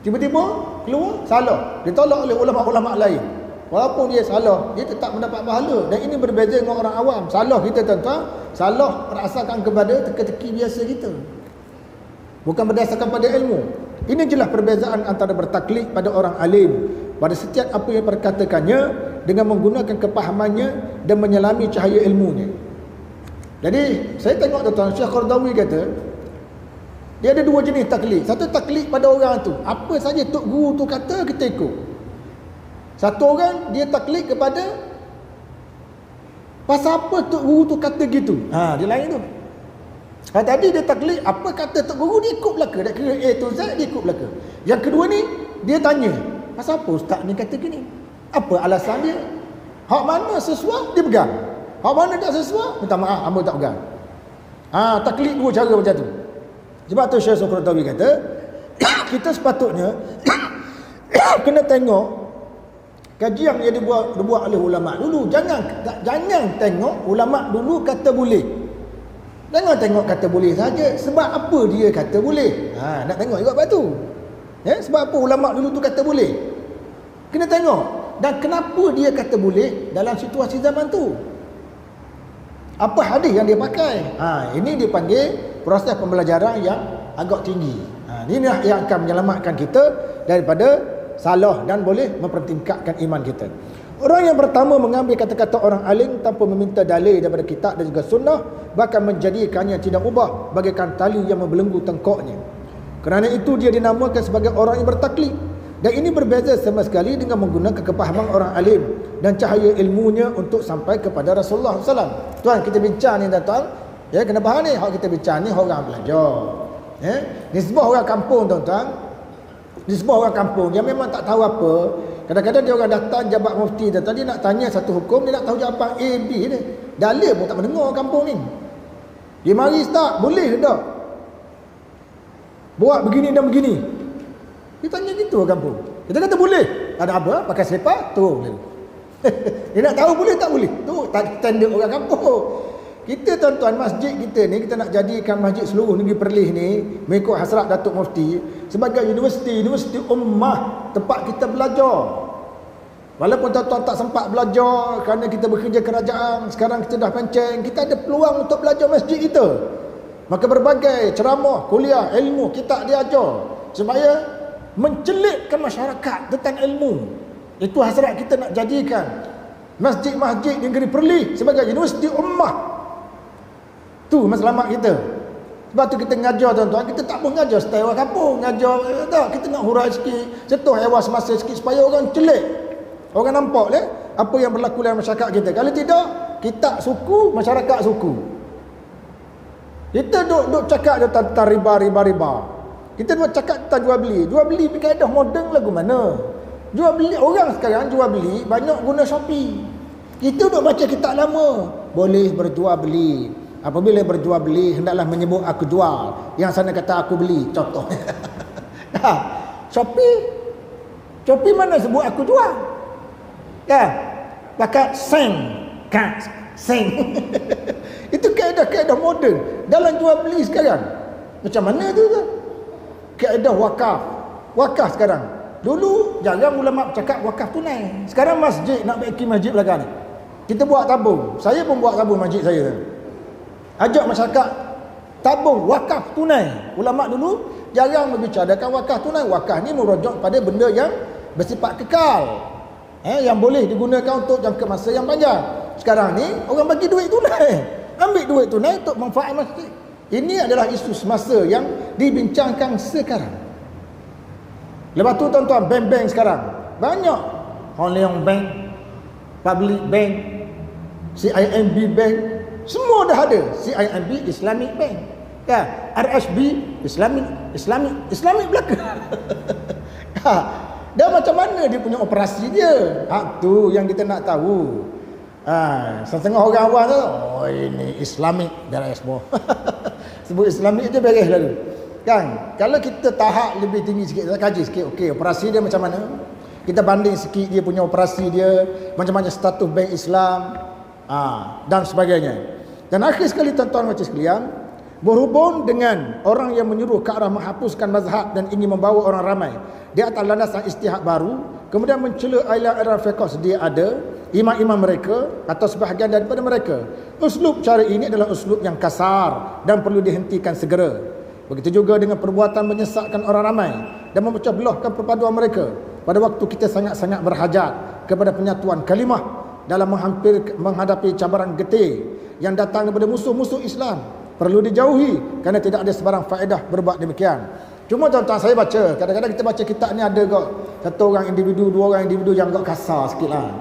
tiba-tiba keluar salah, ditolak oleh ulama-ulama lain. Walaupun dia salah, dia tetap mendapat pahala. Dan ini berbeza dengan orang awam. Salah kita tuan-tuan, salah berdasarkan kepada teka-teki biasa kita, bukan berdasarkan pada ilmu. Ini jelas perbezaan antara bertaklid pada orang alim pada setiap apa yang perkatakannya dengan menggunakan kepahamannya dan menyelami cahaya ilmunya. Jadi saya tengok tuan-tuan, Syekh Qardawi kata dia ada dua jenis taklid. Satu taklid pada orang tu, apa saja tok guru tu kata kita ikut. Satu orang dia taklid kepada Pasal apa Tok Guru tu kata gitu? Dia lain tu. Tadi dia taklid, apa kata Tok Guru, dia ikut belaka. Dia kira A to Z, dia ikut belaka. Yang kedua ni, dia tanya, pasal apa Ustaz ni kata gini? Apa alasan dia? Hak mana sesuai, dia pegang. Hak mana tak sesuai, minta maaf, hamba tak pegang. Taklid dua cara macam tu. Sebab tu Syekh Sokratawi kata, kita sepatutnya kena tengok kajian yang dibuat oleh ulama dulu. Jangan tengok ulama dulu kata boleh. Jangan tengok kata boleh saja. Sebab apa dia kata boleh? Nak tengok juga lepas tu. Sebab apa ulama dulu tu kata boleh? Kena tengok. Dan kenapa dia kata boleh dalam situasi zaman tu? Apa hadis yang dia pakai? Ini dipanggil proses pembelajaran yang agak tinggi. Ini yang akan menyelamatkan kita daripada salah dan boleh mempertingkatkan iman kita. Orang yang pertama mengambil kata-kata orang alim tanpa meminta dalil daripada kitab dan juga sunnah, bahkan menjadikannya tidak ubah bagaikan tali yang membelenggu tengkoknya. Kerana itu dia dinamakan sebagai orang yang bertaklid. Dan ini berbeza sama sekali dengan menggunakan kepahaman orang alim dan cahaya ilmunya untuk sampai kepada Rasulullah SAW. Tuan, kita bincang ni tuan, kena faham ni. Hak kita bincang ni orang belajar. Nisbah orang kampung tuan-tuan, nisbah orang kampung yang memang tak tahu apa. Kadang-kadang dia orang datang jabat mufti dan tadi nak tanya satu hukum, dia nak tahu jawapan A, B ni. Dalil pun tak mendengar kampung ni. Dia mari tak, boleh tak? Buat begini dan begini. Dia tanya gitu orang kampung. Kita kata boleh. Ada apa? Pakai selipar? Tu. Dia nak tahu boleh tak boleh? Tu tanda orang kampung. Kita tuan-tuan, masjid kita ni, kita nak jadikan masjid seluruh negeri Perlis ni mengikut hasrat Datuk Mufti sebagai universiti ummah, tempat kita belajar. Walaupun tuan-tuan tak sempat belajar kerana kita bekerja kerajaan, sekarang kita dah pencen, kita ada peluang untuk belajar masjid kita. Maka berbagai ceramah, kuliah, ilmu kita diajar supaya mencelitkan masyarakat tentang ilmu. Itu hasrat kita nak jadikan masjid-masjid di negeri Perlis sebagai universiti ummah. Tu matlamat kita. Sebab tu kita ngajar tuan-tuan, kita tak boleh ngajar style orang kampung, ngajar tak, kita nak hurai sikit, sentuh hewan semasa sikit supaya orang celik. Orang nampak apa yang berlaku dalam masyarakat kita. Kalau tidak, kita suku, masyarakat suku. Kita duk cakap tentang riba. Kita duk cakap tentang jual beli. Jual beli kaedah moden lagu mana? Jual beli, orang sekarang jual beli banyak guna Shopee. Kita duk baca kitab lama, boleh berjual beli. Apabila berjual beli, hendaklah menyebut aku jual, yang sana kata aku beli. Contoh. Shopee mana sebut aku jual? Pakai seng. Itu kaedah-kaedah moden dalam jual beli sekarang. Macam mana tu? Kaedah wakaf sekarang. Dulu jarang ulama cakap wakaf tunai. Sekarang masjid nak baiki masjid belakang ni, kita buat tabung. Saya pun buat tabung masjid saya. Ajak masyarakat tabung wakaf tunai. Ulama dulu jarang membicarakan wakaf tunai. Wakaf ni merujuk pada benda yang bersifat kekal, yang boleh digunakan untuk jangka masa yang panjang. Sekarang ni orang bagi duit tunai, ambil duit tunai untuk manfaat masjid. Ini adalah isu semasa yang dibincangkan sekarang. Lepas tu tuan-tuan, bank-bank sekarang banyak. Hong Leong Bank, Public Bank, CIMB Bank, semua dah ada. CIMB Islamic Bank, RSB Islamic belaka. Dan macam mana dia punya operasi dia? Tu yang kita nak tahu. Setengah orang awam tu, ini Islamic beres semua. Sebut Islamic je beres lalu. Kan? Kalau kita tahap lebih tinggi sikit, kita kaji sikit, okey, operasi dia macam mana? Kita banding sikit dia punya operasi dia, macam-macam status bank Islam, dan sebagainya. Dan akhir sekali tuan-tuan macam sekalian, berhubung dengan orang yang menyuruh ke arah menghapuskan mazhab dan ingin membawa orang ramai di atas landasan ijtihad baru, kemudian mencela aliran fiqh sedia ada, imam-imam mereka atau sebahagian daripada mereka. Uslub cara ini adalah uslub yang kasar dan perlu dihentikan segera. Begitu juga dengan perbuatan menyesatkan orang ramai dan memecah belahkan perpaduan mereka pada waktu kita sangat-sangat berhajat kepada penyatuan kalimah dalam menghadapi cabaran getih yang datang daripada musuh-musuh Islam. Perlu dijauhi kerana tidak ada sebarang faedah berbuat demikian. Cuma tuan-tuan, saya baca, kadang-kadang kita baca kitab ni ada kok satu orang individu, dua orang individu yang agak kasar sikit lah.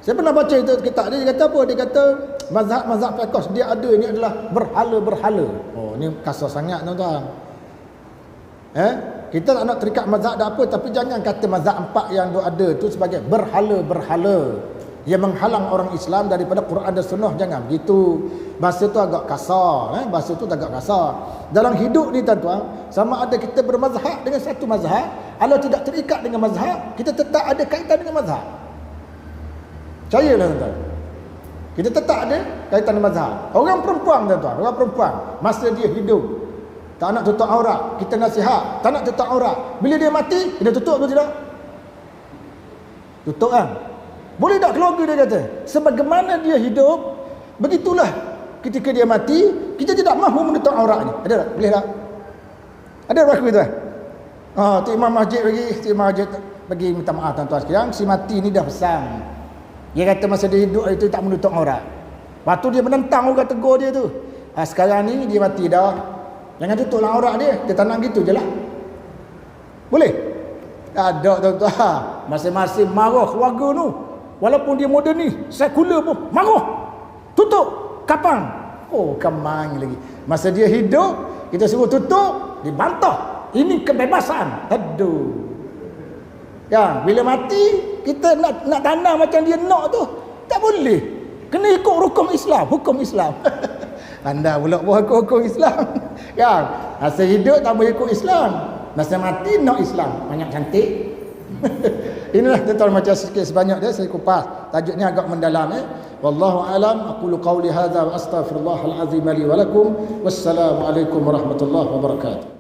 Saya pernah baca itu kitab dia kata apa? Dia kata mazhab fiqh dia ada ini adalah berhala-berhala. Oh, ini kasar sangat tuan-tuan. Kita tak nak terikat mazhab dah apa, tapi jangan kata mazhab 4 yang ada tu sebagai berhala-berhala yang menghalang orang Islam daripada Quran dan Sunnah. Jangan begitu. Bahasa tu agak kasar, bahasa tu agak kasar. Dalam hidup ni tuan-tuan, sama ada kita bermazhab dengan satu mazhab, kalau tidak terikat dengan mazhab, kita tetap ada kaitan dengan mazhab. Percayalah tuan-tuan. Kita tetap ada kaitan dengan mazhab. Orang perempuan tuan-tuan, orang perempuan masa dia hidup tak nak tutup aurat, kita nasihat, tak nak tutup aurat. Bila dia mati, dia tutup atau tidak? Tutup kan? Boleh tak keluarga dia kata, sebagaimana dia hidup, begitulah ketika dia mati, kita tidak mahu menutup auratnya. Ada tak? Boleh tak? Ada berlaku itu tu imam masjid bagi minta maaf tuan-tuan sekalian, si mati ni dah pesan. Dia kata masa dia hidup itu tak menutup aurat. Waktu dia menentang orang tegur dia tu. Sekarang ni dia mati dah, jangan tutuplah aurat dia. Dia tanam gitu je lah. Boleh? Tak ada tuan-tuan. Masing-masing marah keluarga tu. Walaupun dia moden ni, sekular pun marah. Tutup. Kapan? Oh, kemang lagi. Masa dia hidup, kita suruh tutup, dibantah. Ini kebebasan. Aduh. Ya, bila mati, kita nak tanam macam dia nak tu, tak boleh. Kena ikut hukum Islam, hukum Islam. Anda pula buat hukum Islam. Ya, masa hidup tak boleh ikut Islam. Masa mati nak Islam. Banyak cantik. Inilah tuan-tuan macam sikit sebanyak dia saya kupas. Tajuknya agak mendalam Wallahu alam, aqulu qawli hadza wa astaghfirullahal azim li wa lakum. Wassalamualaikum warahmatullahi wabarakatuh.